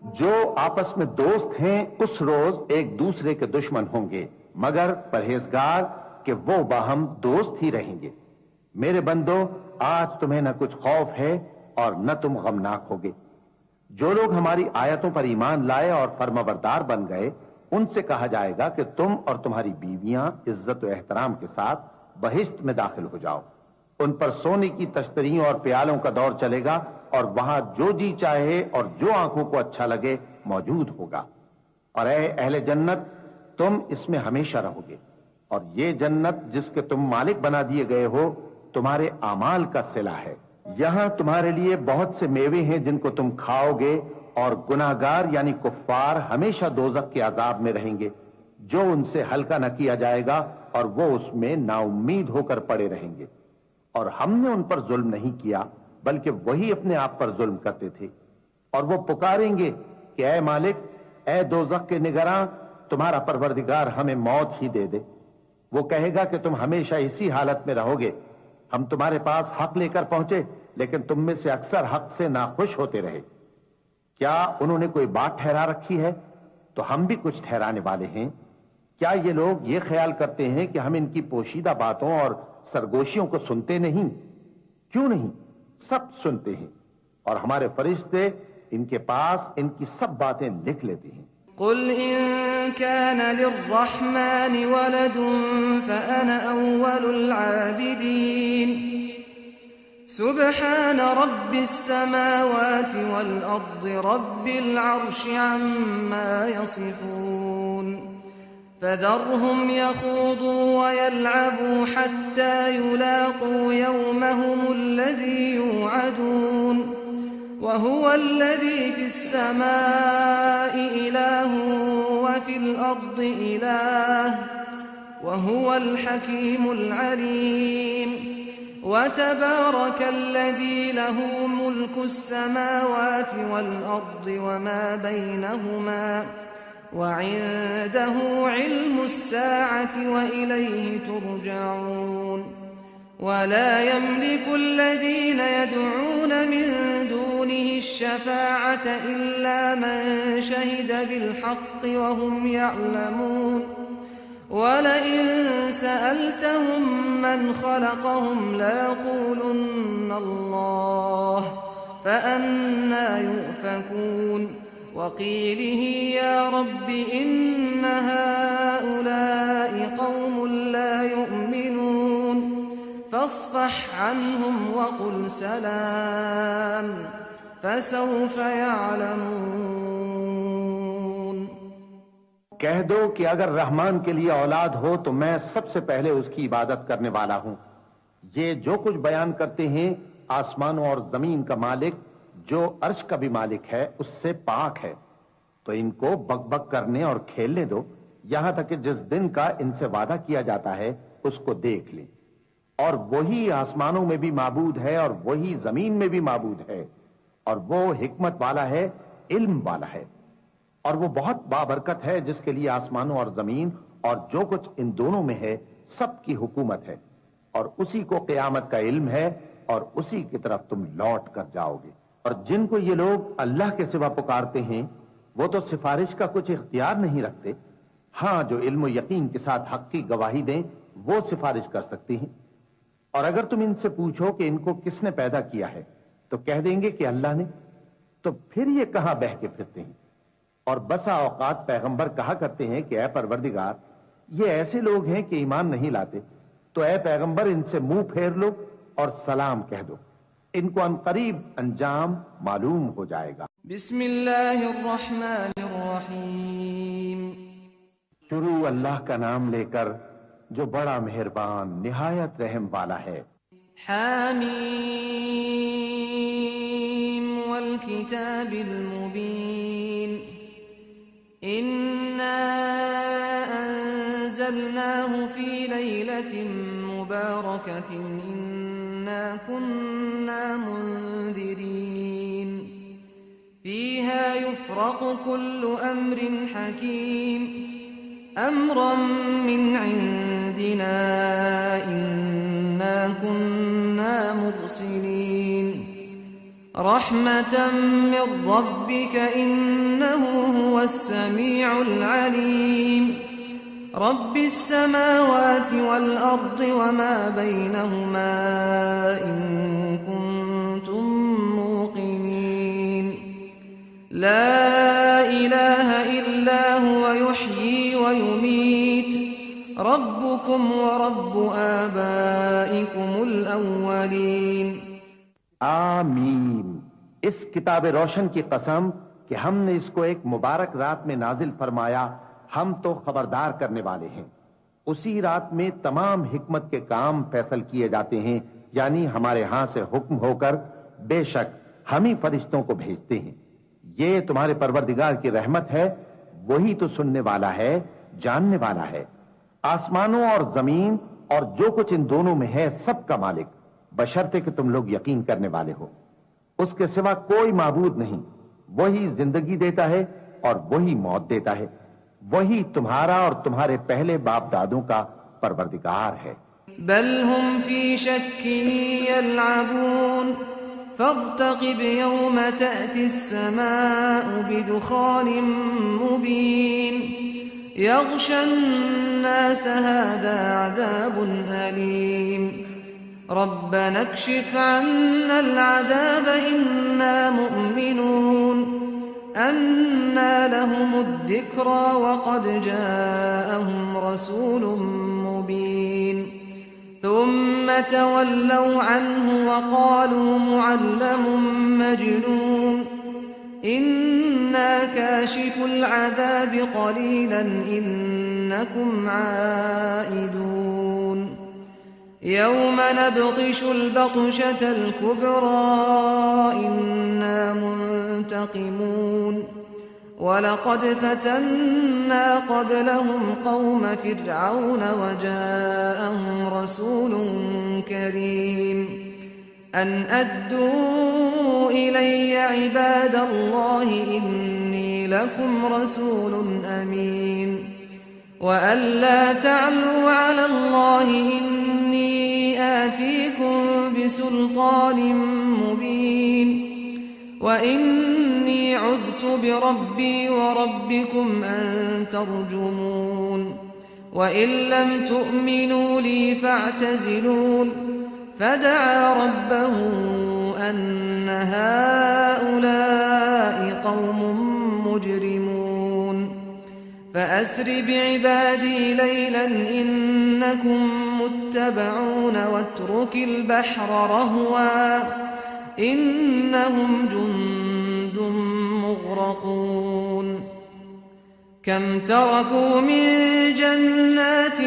जो आपस में दोस्त हैं उस रोज एक दूसरे के दुश्मन होंगे, मगर परहेजगार कि वो बाहम दोस्त ही रहेंगे। मेरे बंदो, आज तुम्हें न कुछ खौफ है और न तुम गमनाक होगे। जो लोग हमारी आयतों पर ईमान लाए और फर्माबरदार बन गए, उनसे कहा जाएगा कि तुम और तुम्हारी बीवियां इज्जत और एहतराम के साथ बहिश्त में दाखिल हो जाओ। उन पर सोने की तश्तरियों और प्यालों का दौर चलेगा और वहां जो जी चाहे और जो आंखों को अच्छा लगे मौजूद होगा। और ऐ अहले जन्नत, तुम इसमें हमेशा रहोगे और ये जन्नत जिसके तुम मालिक बना दिए गए हो तुम्हारे आमाल का सिला है। यहां तुम्हारे लिए बहुत से मेवे हैं जिनको तुम खाओगे और गुनाहगार यानी कुफ्फार हमेशा दोजख के अजाब में रहेंगे जो उनसे हल्का न किया जाएगा और वो उसमें नाउम्मीद होकर पड़े रहेंगे। और हमने उन पर जुल्म नहीं किया बल्कि वही अपने आप पर जुल्म करते थे। और वो पुकारेंगे कि ऐ मालिक, ऐ दोजख के निगरां, तुम्हारा परवरदिगार हमें मौत ही दे दे। वो कहेगा कि तुम हमेशा इसी हालत में रहोगे। हम तुम्हारे पास हक लेकर पहुंचे लेकिन तुम में से अक्सर हक से नाखुश होते रहे। क्या उन्होंने कोई बात ठहरा रखी है तो हम भी कुछ ठहराने वाले हैं। क्या ये लोग ये ख्याल करते हैं कि हम इनकी पोशीदा बातों और सरगोशियों को सुनते नहीं? क्यों नहीं, सब सुनते हैं और हमारे फरिश्ते इनके पास इनकी सब बातें लिख लेते हैं। कुल इन कान लिर्रहमानि वलदुन फअना अव्वलुल आबिदीन सुब्हान रब्बिस समावाति वल अर्दि रब्बिल अर्शि अम्मा यसिफून फदरहुम यखूदू वयल्अबू हत्ता युलाक़ू यौमहुमुल्लज़ी युअदून वहुवल्लज़ी फिस्समाइ इलाहुन वफिल अर्दि इलाह वहुवल हकीमुल अलीम वतबारकल्लज़ी लहू मुल्कुस्समावाति वल अर्दि वमा बैनहुमा वइंदहु इल्मुस्साअति वइलैहि तुरजऊन वला यमलिकुल्लज़ीन यदऊन मिन दूनिहि अश्शफाअत इल्ला मन शहिद बिलहक्कि वहुम यअलमून वलइन सअल्तहुम मन खलक़हुम लयक़ूलुन्न अल्लाह फअन्ना युफ़कून वक़ीलिहि या रब्बि इन्न हाउलाइ क़ौमुन ला युमिनून फस्फ़ह अन्हुम वक़ुल सलाम फसौफ़ यअलमून। कह दो कि अगर रहमान के लिए औलाद हो तो मैं सबसे पहले उसकी इबादत करने वाला हूं। ये जो कुछ बयान करते हैं आसमानों और जमीन का मालिक जो अर्श का भी मालिक है उससे पाक है। तो इनको बकबक करने और खेलने दो यहां तक कि जिस दिन का इनसे वादा किया जाता है उसको देख लें। और वही आसमानों में भी माबूद है और वही जमीन में भी माबूद है और वो हिकमत वाला है, इल्म वाला है और वो बहुत बाबरकत है जिसके लिए आसमानों और जमीन और जो कुछ इन दोनों में है सबकी हुकूमत है और उसी को क़यामत का इल्म है और उसी की तरफ तुम लौट कर जाओगे। और जिनको ये लोग अल्लाह के सिवा पुकारते हैं वो तो सिफारिश का कुछ इख्तियार नहीं रखते। हां, जो इल्म यकीन के साथ हक की गवाही दें वो सिफारिश कर सकती हैं। और अगर तुम इनसे पूछो कि इनको किसने पैदा किया है तो कह देंगे कि अल्लाह ने। तो फिर ये कहां बह के फिरते हैं। और बसा औकात पैगंबर कहा करते हैं कि ऐ परवरदिगार, ये ऐसे लोग हैं कि ईमान नहीं लाते, तो ऐ पैगंबर इनसे मुंह फेर लो और सलाम कह दो, इनको अनकरीब अंजाम मालूम हो जाएगा। बिस्मिल्लाहिर्रहमानिर्रहीम। शुरू अल्लाह का नाम लेकर जो बड़ा मेहरबान निहायत रहम वाला है। हामीम वल किताबिल मुबीन। इन्ना अंज़लनाहु फी लैलतिन मुबारकतिन इन्ना कुन्ना मुंदिरीन। फीहा युफ्रक़ु कुल्लु अम्रिन हकीम अम्रन मिन इंदिना इन्ना कुन्ना मुरसिलीन। रहमतन मिन रब्बिक इन्नहु हुवस समीउल अलीम। रब्बिस समावाति वल अर्दि वमा बैनहुमा इन कुंतुम मूक़िनीन। ला इलाहा इल्ला हुवा युह्यी व युमीत। रब्बुकुम व रब्बु आबाइकुमुल अव्वलीन। आमीन। इस किताब रोशन की कसम कि हमने इसको एक मुबारक रात में नाजिल फरमाया, हम तो खबरदार करने वाले हैं। उसी रात में तमाम हिकमत के काम फैसल किए जाते हैं, यानी हमारे यहां से हुक्म होकर, बेशक हम ही फरिश्तों को भेजते हैं। ये तुम्हारे परवरदिगार की रहमत है, वही तो सुनने वाला है, जानने वाला है। आसमानों और जमीन और जो कुछ इन दोनों में है, सबका मालिक, बशर्ते कि तुम लोग यकीन करने वाले हो। उसके सिवा कोई माबूद नहीं। वही जिंदगी देता है और वही मौत देता है। वही तुम्हारा और तुम्हारे पहले बाप दादों का परवरदिगार है। बल हुम फी शक्किन यलअबून फर्तक़िब यौम तअतिस समाउ बिदुखानिन मुबीन। यग़शन नास हाज़ा अज़ाबुन अलीम। रब्बना अक्शिफ अन्नल अज़ाब इन्ना मुमिनून। अन्ना लहुमुद्दिक्रा वक़द जाअहुम रसूलुम मुबीन। थुम्म तवल्लौ अन्हु वक़ालू मुअल्लमुम मजनून। इन्ना काशिफुल अज़ाबि क़लीलन इन्नकुम आइदून। यौम नबतिशुल बत्शतल कुब्रा इन्ना मुंतक़िमून। वलक़द फ़तन्ना क़ब्लहुम क़ौम फ़िरऔन वजाअहुम रसूलुन करीम। अन अद्दू इलय्या इबादल्लाहि इन्नी लकुम रसूलुन अमीन। वअल्ला तअलू अलल्लाहि इन्नी आतीकुम बिसुल्तानिन मुबीन। वइन्नी उज़्तु बिरब्बी वरब्बिकुम अन तर्जुमून। वइन लम तु'मिनू ली फअ्तज़िलून। फदआ रब्बहु अन्न हाउलाइ क़ौमुन मुजरिमून। فأسر بعبادي ليلا إنكم متبعون واترك البحر رهوا إنهم جند مغرقون. كم تركوا من جنات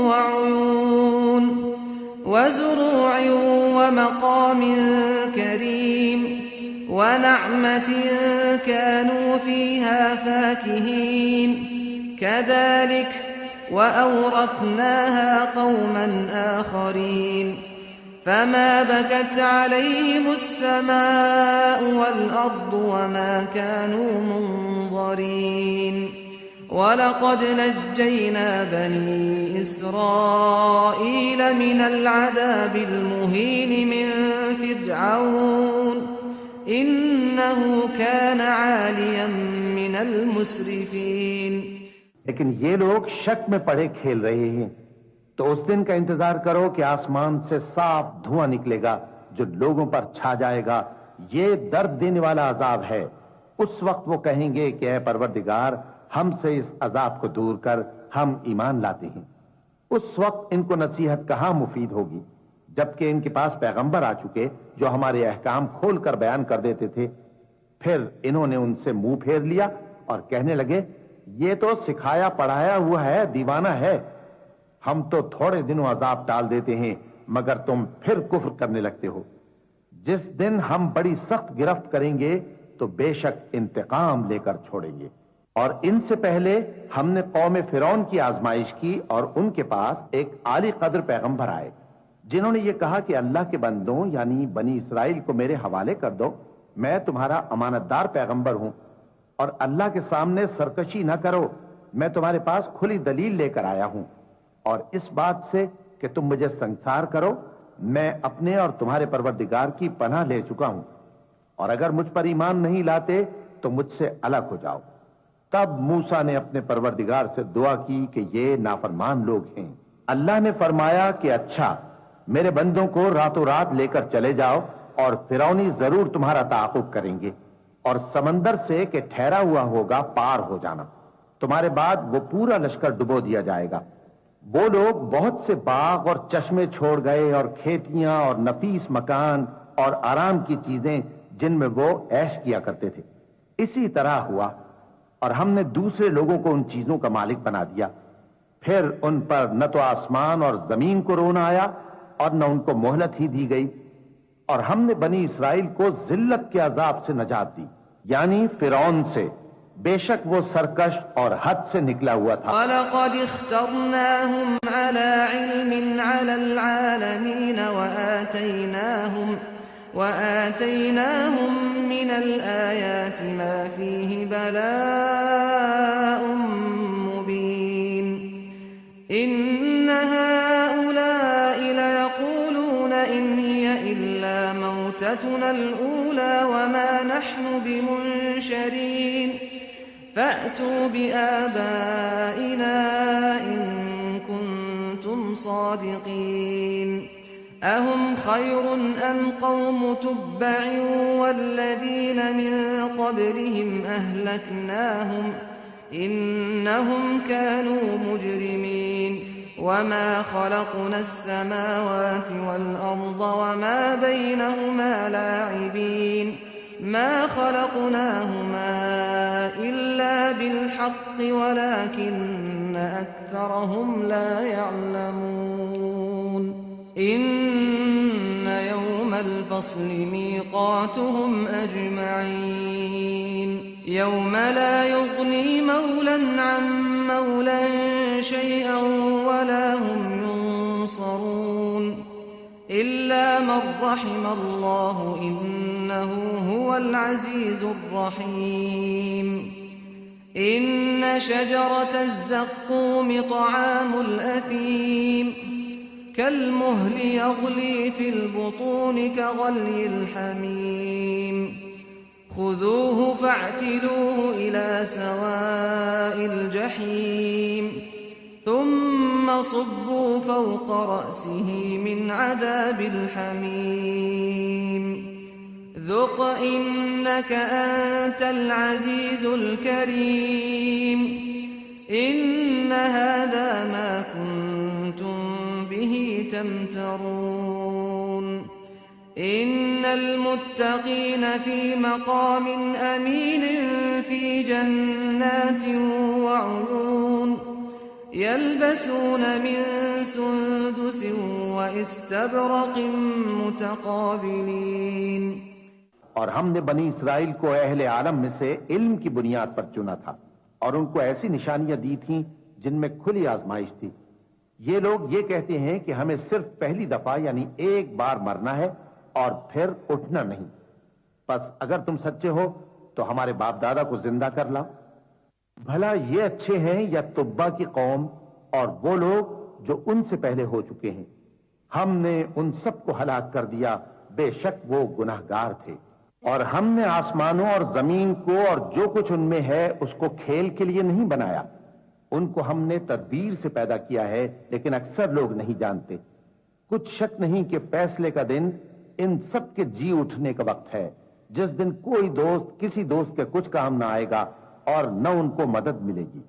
وعيون وزروع ومقام كريم ونعمة كانوا فيها فاكهين. كذلك وأورثناها قوما آخرين. فما بكت عليهم السماء والأرض وما كانوا منظرين. ولقد نجينا بني إسرائيل من العذاب المهين من فرعون إنه كان عاليا من المسرفين. लेकिन ये लोग शक में पड़े खेल रहे हैं, तो उस दिन का इंतजार करो कि आसमान से साफ धुआं निकलेगा जो लोगों पर छा जाएगा। ये दर्द देने वाला अजाब है। उस वक्त वो कहेंगे कि ऐ परवरदिगार, हमसे इस अजाब को दूर कर, हम ईमान लाते हैं। उस वक्त इनको नसीहत कहां मुफीद होगी। जबकि इनके पास पैगंबर आ चुके जो हमारे अहकाम खोल कर बयान कर देते थे। फिर इन्होंने उनसे मुंह फेर लिया और कहने लगे, ये तो सिखाया पढ़ाया हुआ है, दीवाना है। हम तो थोड़े दिनों अजाब टाल देते हैं, मगर तुम फिर कुफ्र करने लगते हो। जिस दिन हम बड़ी सख्त गिरफ्त करेंगे तो बेशक इंतकाम लेकर छोड़ेंगे। और इनसे पहले हमने कौम फिरौन की आजमाइश की और उनके पास एक आली कद्र पैगंबर आए जिन्होंने ये कहा कि अल्लाह के बंदों यानी बनी इसराइल को मेरे हवाले कर दो, मैं तुम्हारा अमानतदार पैगंबर हूं और अल्लाह के सामने सरकशी ना करो। मैं तुम्हारे पास खुली दलील लेकर आया हूं और इस बात से कि तुम मुझे संसार करो, मैं अपने और तुम्हारे परवरदिगार की पनाह ले चुका हूं और अगर मुझ पर ईमान नहीं लाते तो मुझसे अलग हो जाओ। तब मूसा ने अपने परवरदिगार से दुआ की कि ये नाफरमान लोग हैं। अल्लाह ने फरमाया कि अच्छा, मेरे बंदों को रातों रात लेकर चले जाओ और फिरौनी जरूर तुम्हारा ताक़ुब करेंगे और समंदर से कि ठहरा हुआ होगा पार हो जाना। तुम्हारे बाद वो पूरा लश्कर डुबो दिया जाएगा। वो लोग बहुत से बाग और चश्मे छोड़ गए और खेतियां और नफीस मकान और आराम की चीजें जिनमें वो ऐश किया करते थे। इसी तरह हुआ और हमने दूसरे लोगों को उन चीजों का मालिक बना दिया। फिर उन पर न तो आसमान और जमीन को रोना आया और न उनको मोहलत ही दी गई और हमने बनी इसराइल को जिल्लत के अजाब से नजात दी, यानी फिरौन से। बेशक वो सरकश और हद से निकला हुआ था। वलक़द इख्तरनाहुम अला इल्मिन अलल आलमीन वआतैनाहुम मिनल आयाति मा फीहि बलाउम मुबीन। इन्न हाउलाइ लयक़ूलून इन हिय इल्ला मौततुनल ऊला वमा नहनु बिमुनशरीन फ़अतू बिआबाइना इन कुन्तुम सादिक़ीन। अहुम खैरुन अम क़ौम तुब्बअ वल्लज़ीन मिन क़ब्लिहिम अहलकनाहुम इन्नहुम कानू मुजरिमीन। वमा ख़लक़ना अस्समावाति वल्अर्द वमा बैनहुमा लाइबीन मा ख़लक़नाहुमा इल्ला बिलहक़्क़ि वलाकिन्न अक्सरहुम ला यअलमून। इन्न यौमल फ़स्लि मीक़ातुहुम अजमईन। यौम ला युग़नी मौलन अन मौलन शैअन वला हुम युनसरून इल्ला मन रहिमल्लाहु इन्नहु हुवल अज़ीज़ुर रहीम। इन्न शजरतज़ ज़क़्क़ूम तआमुल असीम कल्मुहल यग़ली फ़िल बुतून कग़लिल हमीम। खुज़ूहु फ़अ्तिलूहु इला सवाइल जहीम थुम्मा सुब्बू फ़ौक़ रअसिही मिन अज़ाबिल हमीम। ذُقْ إِنَّكَ أَنْتَ الْعَزِيزُ الْكَرِيمُ। إِنَّ هَذَا مَا كُنْتُمْ بِهِ تَمْتَرُونَ إِنَّ الْمُتَّقِينَ فِي مَقَامٍ أَمِينٍ فِي جَنَّاتٍ وَعُيُونٍ يَلْبَسُونَ مِن سُنْدُسٍ وَإِسْتَبْرَقٍ مُتَقَابِلِينَ। और हमने बनी इसराइल को अहले आलम में से इल्म की बुनियाद पर चुना था और उनको ऐसी निशानियां दी थीं जिनमें खुली आजमाइश थी। ये लोग ये कहते हैं कि हमें सिर्फ पहली दफा यानी एक बार मरना है और फिर उठना नहीं। बस अगर तुम सच्चे हो तो हमारे बाप दादा को जिंदा कर लाओ। भला ये अच्छे हैं या तुब्बा की कौम और वो लोग जो उनसे पहले हो चुके हैं। हमने उन सबको हलाक कर दिया, बेशक वो गुनाहगार थे। और हमने आसमानों और जमीन को और जो कुछ उनमें है उसको खेल के लिए नहीं बनाया। उनको हमने तदबीर से पैदा किया है, लेकिन अक्सर लोग नहीं जानते। कुछ शक नहीं कि फैसले का दिन इन सब के जी उठने का वक्त है, जिस दिन कोई दोस्त किसी दोस्त के कुछ काम ना आएगा और न उनको मदद मिलेगी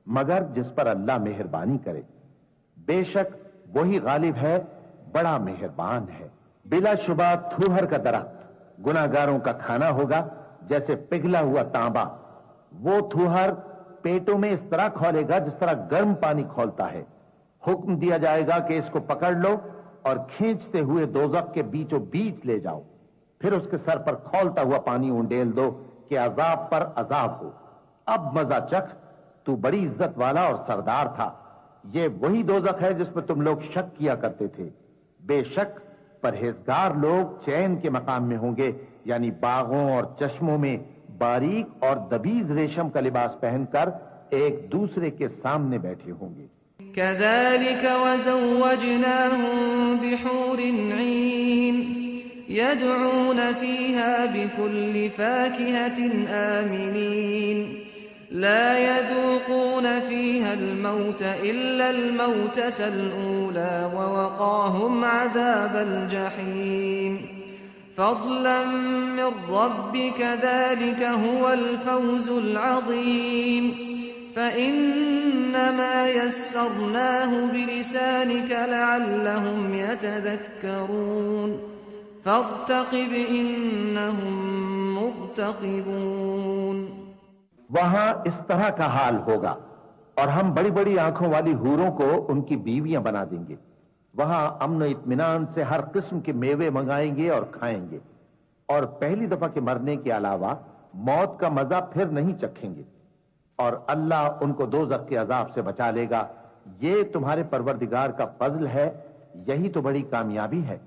मगर जिस पर अल्लाह मेहरबानी करे। बेशक वही गालिब है बड़ा मेहरबान है। बिलाशुबा थूहर का दरख्त गुनाहगारों का खाना होगा, जैसे पिघला हुआ तांबा। वो थूहर पेटों में इस तरह खौलेगा जिस तरह गर्म पानी खौलता है। हुक्म दिया जाएगा कि इसको पकड़ लो और खींचते हुए दोजख के बीचों बीच ले जाओ, फिर उसके सर पर खौलता हुआ पानी उंडेल दो कि अजाब पर अजाब हो। अब मजा चख, तू बड़ी इज्जत वाला और सरदार था। ये वही दोजख है जिस पर तुम लोग शक किया करते थे। बेशक परहेजगार लोग चैन के मकाम में होंगे, यानी बागों और चश्मों में बारीक और दबीज रेशम का लिबास पहनकर एक दूसरे के सामने बैठे होंगे। कज़ालिक वज़व्वजनाहुम बिहूरिन ईन यदऊन फीहा बिकुल्लि फाकिहतिन आमिनीन ला यज़ूक़ून फीहा अल-मौत इल्ला अल-मौततल ऊला ववक़ाहुम अज़ाबल जहीम फ़ज़लन मिन रब्बिक ज़ालिक हुवल फ़ौज़ुल अज़ीम फ़इन्नमा यस्सरनाहु बिलिसानिक लअल्लहुम यतज़क्करून फ़र्तक़िब इन्नहुम मुर्तक़िबून। वहां इस तरह का हाल होगा और हम बड़ी बड़ी आंखों वाली हूरों को उनकी बीवियां बना देंगे। वहां अमन इत्मीनान से हर किस्म के मेवे मंगाएंगे और खाएंगे, और पहली दफा के मरने के अलावा मौत का मजा फिर नहीं चखेंगे, और अल्लाह उनको दोज़ख के अजाब से बचा लेगा। ये तुम्हारे परवरदिगार का फजल है, यही तो बड़ी कामयाबी है।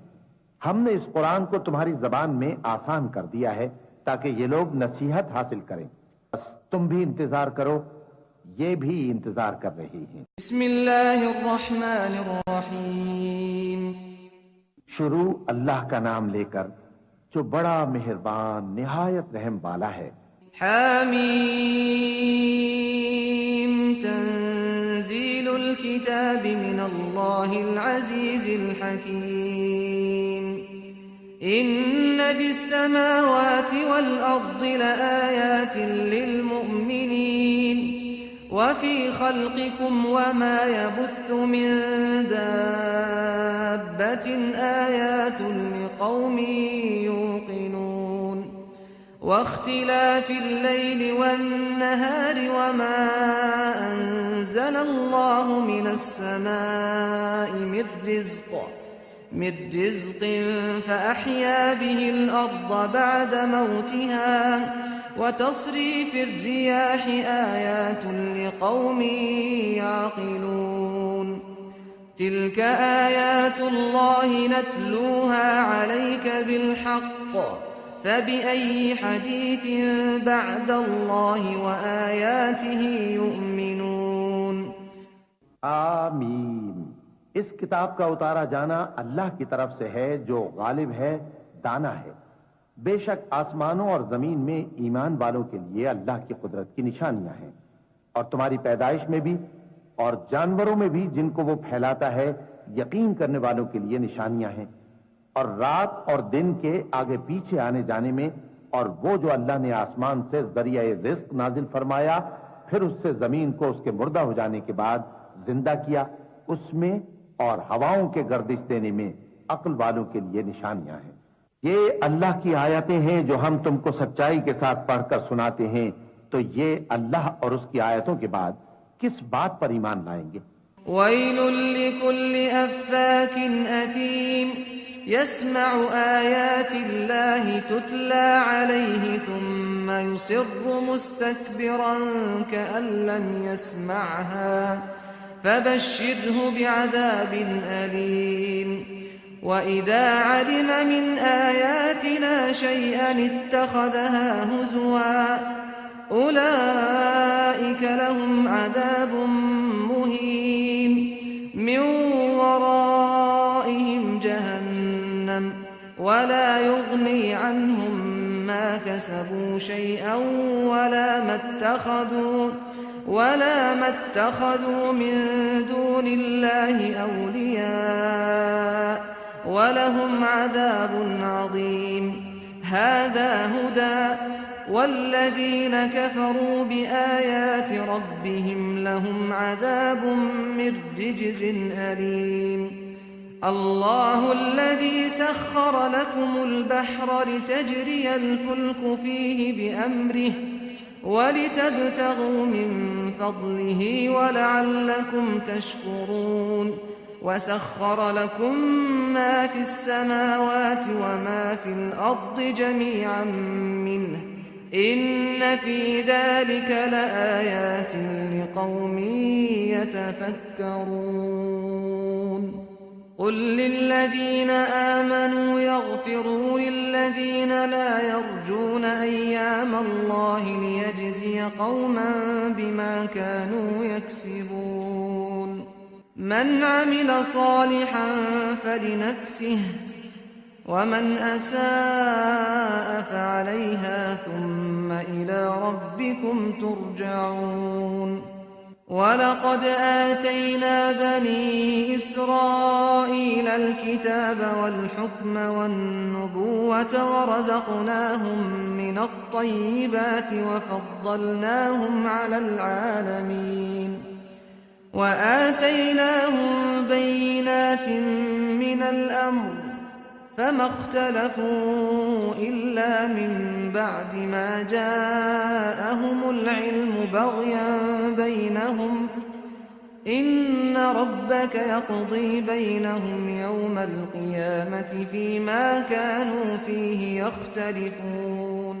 हमने इस कुरान को तुम्हारी जबान में आसान कर दिया है ताकि ये लोग नसीहत हासिल करें। बस तुम भी इंतजार करो, ये भी इंतजार कर रही हैं। बिस्मिल्लाहिर्रहमानिर्रहीम। शुरू अल्लाह का नाम लेकर जो बड़ा मेहरबान निहायत रहम वाला है। हामीम तंजीलुल किताबि मिनल्लाहिल अज़ीज़िल हकीम। इन्न फिस समावाति वल अर्दि लआयातिन लिल मुमिनीन वफी खल्क़िकुम वमा यबुत्थु मिन दाब्बतिन आयातुन लिक़ौमिन युक़िनून वख्तिलाफिल लैलि वन्नहारि वमा अंज़लल्लाहु मिनस समाइ मिर रिज़्क़िन फ़अह्या बिहिल अर्द बअद मौतिहा वतस्रीफ़िर रियाहि आयातुन लिक़ौमिन याक़िलून। तिल्क आयातुल्लाहि नत्लूहा अलैक बिलहक़्क़ फ़बिअय्यि हदीथिन बअदल्लाहि व आयातिहि युमिनून। आमीन। इस किताब का उतारा जाना अल्लाह की तरफ से है जो गालिब है, दाना है। बेशक आसमानों और जमीन में ईमान वालों के लिए अल्लाह की कुदरत की निशानियां हैं, और तुम्हारी पैदाइश में भी और जानवरों में भी जिनको वो फैलाता है यकीन करने वालों के लिए निशानियां हैं, और रात और दिन के आगे पीछे आने जाने में, और वो जो अल्लाह ने आसमान से जरिया रिज़्क़ नाजिल फरमाया फिर उससे जमीन को उसके मुर्दा हो जाने के बाद जिंदा किया, उसमें और हवाओं के गर्दिश देने में अक्ल वालों के लिए निशानियां हैं। ये अल्लाह की आयतें हैं जो हम तुमको सच्चाई के साथ पढ़कर सुनाते हैं, तो ये अल्लाह और उसकी आयतों के बाद किस बात पर ईमान लाएंगे। वैलुल लिकुल्लि अफ़्फ़ाकिन असीम यस्मअु आयातिल्लाहि तुतला अलैहि थुम्मा युसिर्रु मुस्तकबिरन कअन लम यस्मअहा फबश्शिरहु बिअज़ाबिन अलीम। वइज़ा अलिम मिन आयातिना शैअन इत्तख़ज़हा हुज़ुवा उलाइक लहुम अज़ाबुम मुहीन मिन वराइहिम जहन्नम वला युग़नी अन्हुम मा कसबू शैअन वला मत्तख़ज़ू मिन दूनिल्लाहि औलिया वलहुम अज़ाबुन अज़ीम। हाज़ा हुदा वल्लज़ीन कफ़रू बिआयाति रब्बिहिम लहुम अज़ाबुम मिन रिज्ज़िन अलीम। अल्लाहुल्लज़ी सख्खर लकुमुल बहर लितजरियल फुल्कु फीहि बिअम्रिहि वलितब्तगू मिन फज़लिहि वलअल्लकुम तशकुरून वसख्खर लकुम मा फिस्समावाति वमा फिल अर्दि जमीअन मिन्हु इन्न फी ज़ालिक लआयातिन लिक़ौमिन यतफ़क्करून क़ुल लिल्लज़ीन आमनू यग़फ़िरू लिल्लज़ीन ला यर्जून अय्यामल्लाहि लियजज़िय क़ौमन बिमा कानू यक्सिबून मन अमिल सालिहन फलिनफ्सिहि वमन असाअ फअलैहा थुम्मा इला रब्बिकुम तुरजऊन वलक़द आतैना बनी इस्राईल अलकिताब वल्हुक्म वन्नुबुव्वत वरज़क़नाहुम मिनत्तय्यिबाति वफ़द्दलनाहुम अलल आलमीन वआतैनाहुम बय्यिनातिन मिनल अम्र फमा इख्तलफू इल्ला मिन बअदि मा जाअहुमुल इल्मु बग़यन बैनहुम इन्न रब्बक यक़दी बैनहुम यौमल क़ियामति फ़ीमा कानू फ़ीहि यख्तलिफ़ून।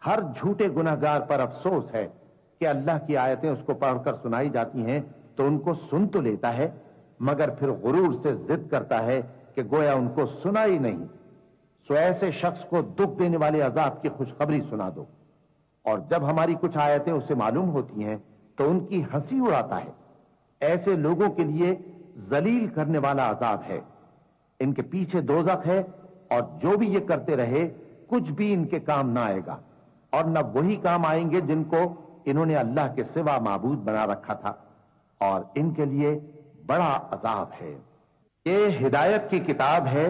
हर झूठे गुनहगार पर अफसोस है कि अल्लाह की आयतें उसको पढ़कर सुनाई जाती हैं तो उनको सुन तो लेता है मगर फिर गुरूर से जिद करता है कि गोया उनको सुना ही नहीं। सो ऐसे शख्स को दुख देने वाले अजाब की खुशखबरी सुना दो और जब हमारी कुछ आयतें उसे मालूम होती हैं तो उनकी हंसी उड़ाता है। ऐसे लोगों के लिए जलील करने वाला अजाब है, इनके पीछे दोज़ख है और जो भी ये करते रहे कुछ भी इनके काम ना आएगा और न वही काम आएंगे जिनको इन्होंने अल्लाह के सिवा माबूद बना रखा था और इनके लिए बड़ा अजाब है। ये हिदायत की किताब है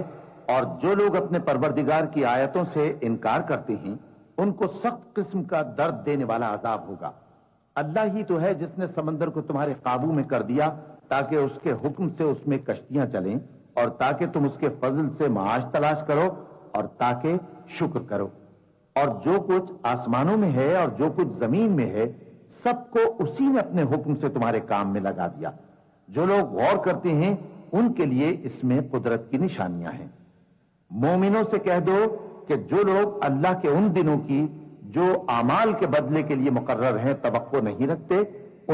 और जो लोग अपने परवरदिगार की आयतों से इनकार करते हैं उनको सख्त किस्म का दर्द देने वाला अजाब होगा। अल्लाह ही तो है जिसने समंदर को तुम्हारे काबू में कर दिया ताकि उसके हुक्म से उसमें कश्तियां चलें और ताकि तुम उसके फजल से माश तलाश करो और ताकि शुक्र करो। और जो कुछ आसमानों में है और जो कुछ जमीन में है सबको उसी ने अपने हुक्म से तुम्हारे काम में लगा दिया। जो लोग गौर करते हैं उनके लिए इसमें कुदरत की निशानियां हैं। मोमिनों से कह दो कि जो लोग अल्लाह के उन दिनों की जो आमाल के बदले के लिए मुकर्रर हैं तवक्को नहीं रखते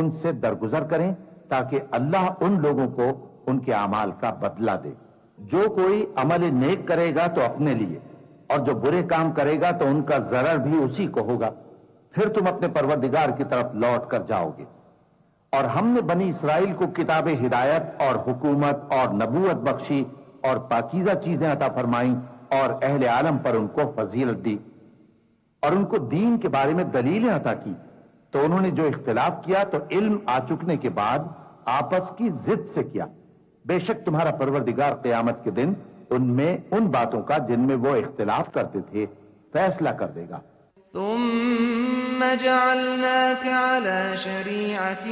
उनसे दरगुजर करें ताकि अल्लाह उन लोगों को उनके आमाल का बदला दे। जो कोई अमल नेक करेगा तो अपने लिए और जो बुरे काम करेगा तो उनका जरर भी उसी को होगा। फिर तुम अपने परवरदिगार की तरफ लौट कर जाओगे। और हमने बनी इसराइल को किताब हिदायत और हुकूमत और नबूवत बख्शी और पाकीज़ा चीजें अता फरमाई और अहले आलम पर उनको फजीलत दी और उनको दीन के बारे में दलीलें अता की। तो उन्होंने जो इख्तिलाफ किया तो इल्म आ चुकने के बाद आपस की जिद से किया। बेशक तुम्हारा परवरदिगार क़यामत के दिन उनमें उन बातों का जिनमें वो इख्तिलाफ करते थे फैसला कर देगा। ثم جعلناك على شريعة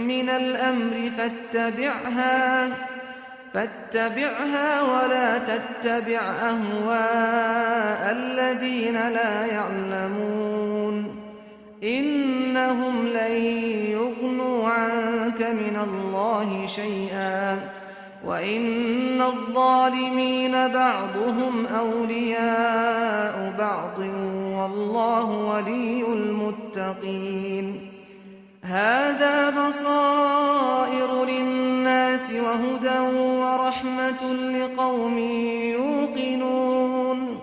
من الأمر فاتبعها ولا تتبع أهواء الذين لا يعلمون إنهم لن يغنوا عنك من الله شيئا وإن الظالمين بعضهم أولياء بعض والله ولي المتقين هذا بصائر للناس وهدى ورحمة لقوم يوقنون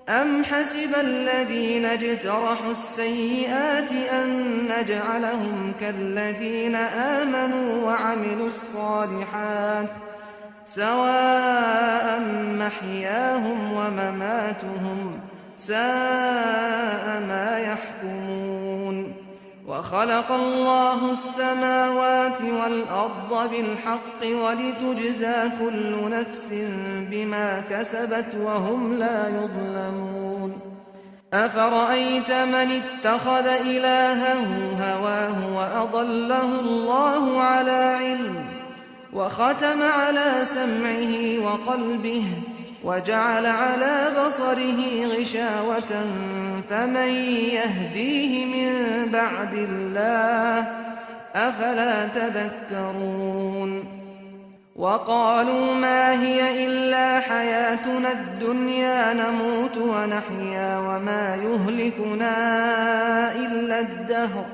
أم حسب الذين اجترحوا السيئات أن نجعلهم كالذين آمنوا وعملوا الصالحات سواء محياهم ومماتهم ساء ما يحكمون وخلق الله السماوات والأرض بالحق ولتجزى كل نفس بما كسبت وهم لا يظلمون أفرأيت من اتخذ إلهه هواه وأضله الله على علم वख़तम अला समइही वक़ल्बिही वजअल अला बसरिही गिशावतन फमन यहदीहि मिन बअदिल्लाह अफला तदक्करून। वक़ालू मा हिय इल्ला हयातुना अद्दुन्या नमूतु व नहया वमा युहलिकुना इल्ला अद्दहर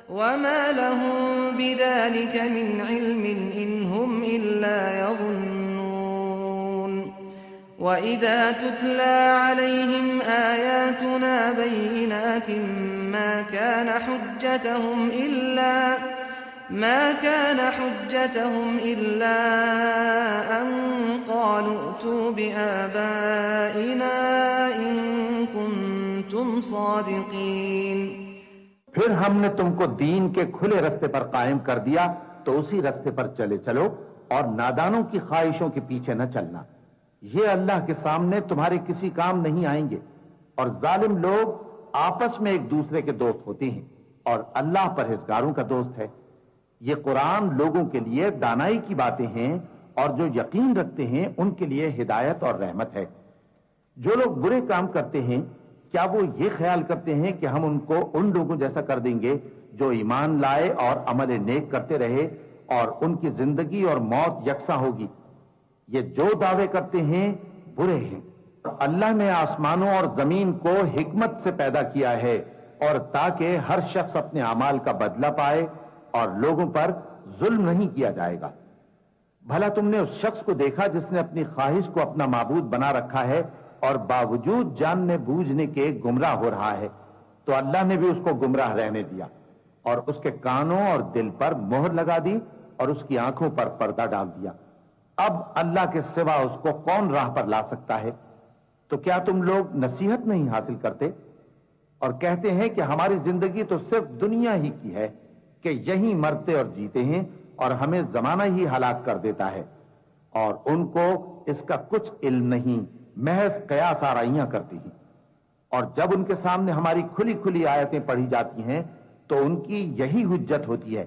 वमा लहुम बिज़ालिका मिन इल्मिन इन हुम इल्ला यज़ुन्नून। वइज़ा तुतला अलैहिम आयातुना बय्यिनातिन मा कान हुज्जतहुम इल्ला अन क़ालू अतू बिआबाइना इन कुन्तुम सादिक़ीन। फिर हमने तुमको दीन के खुले रास्ते पर कायम कर दिया तो उसी रास्ते पर चले चलो और नादानों की ख्वाहिशों के पीछे न चलना। ये अल्लाह के सामने तुम्हारे किसी काम नहीं आएंगे और जालिम लोग आपस में एक दूसरे के दोस्त होते हैं और अल्लाह परहेजगारों का दोस्त है। ये कुरान लोगों के लिए दानाई की बातें हैं और जो यकीन रखते हैं उनके लिए हिदायत और रहमत है। जो लोग बुरे काम करते हैं क्या वो ये ख्याल करते हैं कि हम उनको उन लोगों जैसा कर देंगे जो ईमान लाए और अमल नेक करते रहे और उनकी जिंदगी और मौत यकसा होगी। ये जो दावे करते हैं बुरे हैं। अल्लाह ने आसमानों और जमीन को हिकमत से पैदा किया है और ताकि हर शख्स अपने अमाल का बदला पाए और लोगों पर जुल्म नहीं किया जाएगा। भला तुमने उस शख्स को देखा जिसने अपनी ख्वाहिश को अपना माबूद बना रखा है और बावजूद जानने बूझने के गुमराह हो रहा है, तो अल्लाह ने भी उसको गुमराह रहने दिया और उसके कानों और दिल पर मोहर लगा दी और उसकी आंखों पर पर्दा डाल दिया। अब अल्लाह के सिवा उसको कौन राह पर ला सकता है? तो क्या तुम लोग नसीहत नहीं हासिल करते और कहते हैं कि हमारी जिंदगी तो सिर्फ दुनिया ही की है कि यहीं मरते और जीते हैं और हमें जमाना ही हलाक कर देता है, और उनको इसका कुछ इल्म नहीं, महज कयास आराइयां करती हैं। और जब उनके सामने हमारी खुली खुली आयतें पढ़ी जाती हैं तो उनकी यही हुज्जत होती है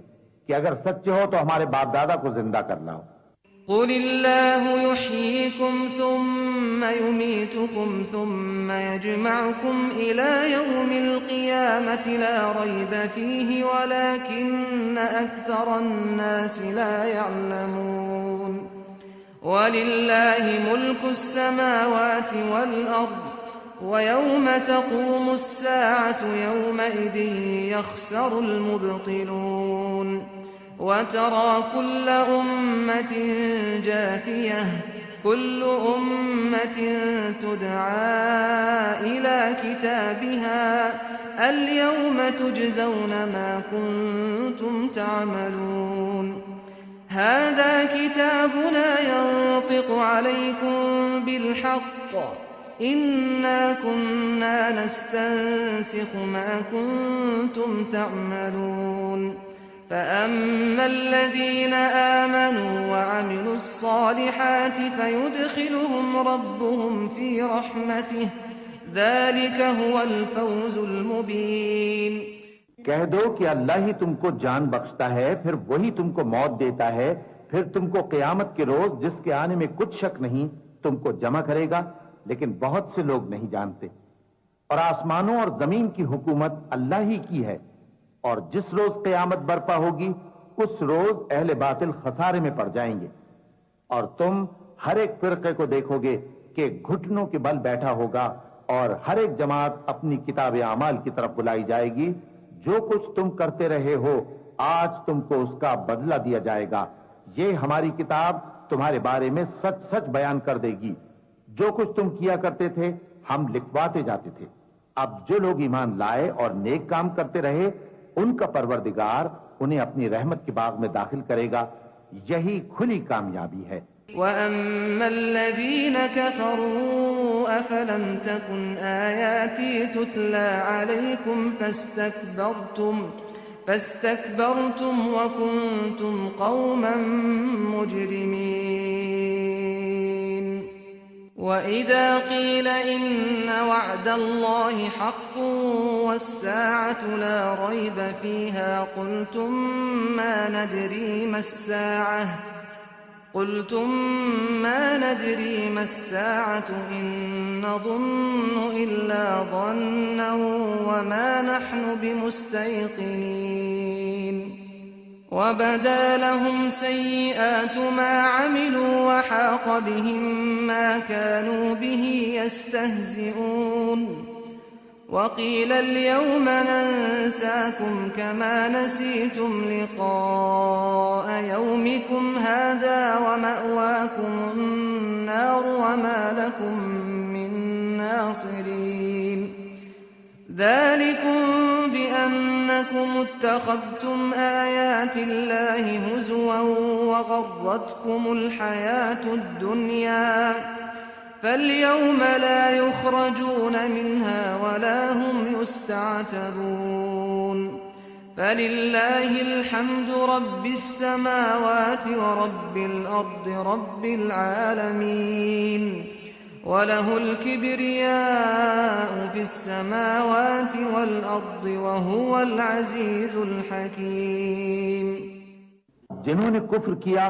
कि अगर सच्चे हो तो हमारे बाप दादा को जिंदा कर लाओ। कुलिल्लाहु युह्यीकुम सुम्मा युमीतुकुम सुम्मा यजमउकुम इला यौमिल क़ियामति ला रैब फ़ीहि वलाकिन्न अक्सरन नासि ला यअलमून। वलिल्लाहि मुल्कुस समावाति वल अर्द व यौम तक़ूमुस साअतु यौमइज़िन यख़सरुल मुब्तिलून। वतरा कुल्ल उम्मतिन जाथियह कुल्लु उम्मतिन तुदआ इला किताबिहा अल-यौम तुजज़ौन मा कुन्तुम तअमलून। हाज़ा किताबुना यंतिक़ु अलैकुम बिल-हक़्क़ इन्ना कुन्ना नस्तंसिख़ु मा कुन्तुम तअमलून। فأما الذين آمنوا وعملوا الصالحات فيدخلهم ربهم في رحمته ذلك هو الفوز المبين। कह दो कि अल्लाह ही तुमको जान बख्शता है, फिर वही तुमको मौत देता है, फिर तुमको क़यामत के रोज जिसके आने में कुछ शक नहीं तुमको जमा करेगा, लेकिन बहुत से लोग नहीं जानते। और आसमानों और जमीन की हुकूमत अल्लाह ही की है, और जिस रोज क़यामत बर्पा होगी उस रोज अहले बातिल खसारे में पड़ जाएंगे। और तुम हर एक फिरके को देखोगे कि घुटनों के बल बैठा होगा और हर एक जमात अपनी किताब अमाल की तरफ बुलाई जाएगी। जो कुछ तुम करते रहे हो आज तुमको उसका बदला दिया जाएगा। ये हमारी किताब तुम्हारे बारे में सच सच बयान कर देगी। जो कुछ तुम किया करते थे हम लिखवाते जाते थे। अब जो लोग ईमान लाए और नेक काम करते रहे उनका परवरदिगार उन्हें अपनी रहमत के बाग में दाखिल करेगा। यही खुली कामयाबी है। वअम्मल्लज़ीन कफ़रू अफ़लम तकुन आयाती तुतला अलैकुम फस्तकबरतुम वकुन्तुम क़ौमन मुजरिमीन। वइज़ा क़ील इन्न वअदल्लाहि हक़्क़ुन वस्साअतु ला रैब फ़ीहा क़ुल्तुम मा नदरी मस्साअह قلتم ما ندري ما الساعة إن نظن إلا ظنا وما نحن بمستيقنين وبدا لهم سيئات ما عملوا وحاق بهم ما كانوا به يستهزئون وقيل اليوم ننساكم كما نسيتم لقاء يومكم هذا ومأواكم النار وما لكم من ناصرين ذلكم بأنكم اتخذتم آيات الله هزوا وغرتكم الحياة الدنيا فاليوم لا يخرجون منها ولا هم يستعتبون فلله الحمد رب السماوات ورب الأرض رب العالمين وله الكبرياء في السماوات والأرض وهو العزيز الحكيم जिन्होंने कुफ्र किया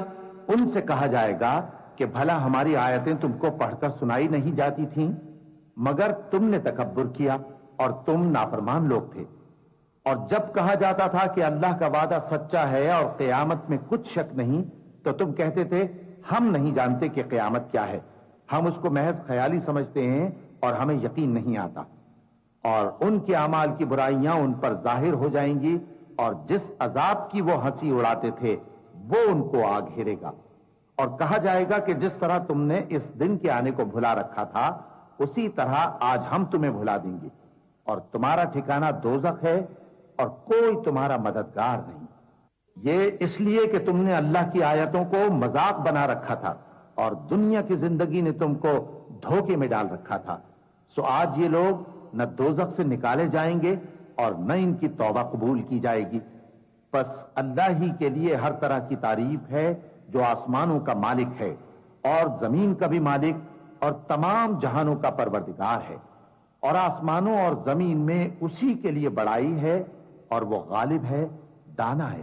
उनसे कहा जाएगा कि भला हमारी आयतें तुमको पढ़कर सुनाई नहीं जाती थीं, मगर तुमने तकब्बुर किया और तुम नाफरमान लोग थे। और जब कहा जाता था कि अल्लाह का वादा सच्चा है और क़यामत में कुछ शक नहीं, तो तुम कहते थे हम नहीं जानते कि क़यामत क्या है, हम उसको महज ख्याली समझते हैं और हमें यकीन नहीं आता। और उनके अमाल की बुराइयां उन पर जाहिर हो जाएंगी और जिस अजाब की वो हंसी उड़ाते थे वो उनको आ घेरेगा। और कहा जाएगा कि जिस तरह तुमने इस दिन के आने को भुला रखा था उसी तरह आज हम तुम्हें भुला देंगे और तुम्हारा ठिकाना दोज़ख है और कोई तुम्हारा मददगार नहीं। ये इसलिए कि तुमने अल्लाह की आयतों को मजाक बना रखा था और दुनिया की जिंदगी ने तुमको धोखे में डाल रखा था। सो आज ये लोग न दोज़ख से निकाले जाएंगे और न इनकी तौबा कबूल की जाएगी। बस अल्लाह ही के लिए हर तरह की तारीफ है जो आसमानों का मालिक है और जमीन का भी मालिक और तमाम जहानों का परवरदिगार है। और आसमानों और जमीन में उसी के लिए बड़ाई है और वो गालिब है, दाना है।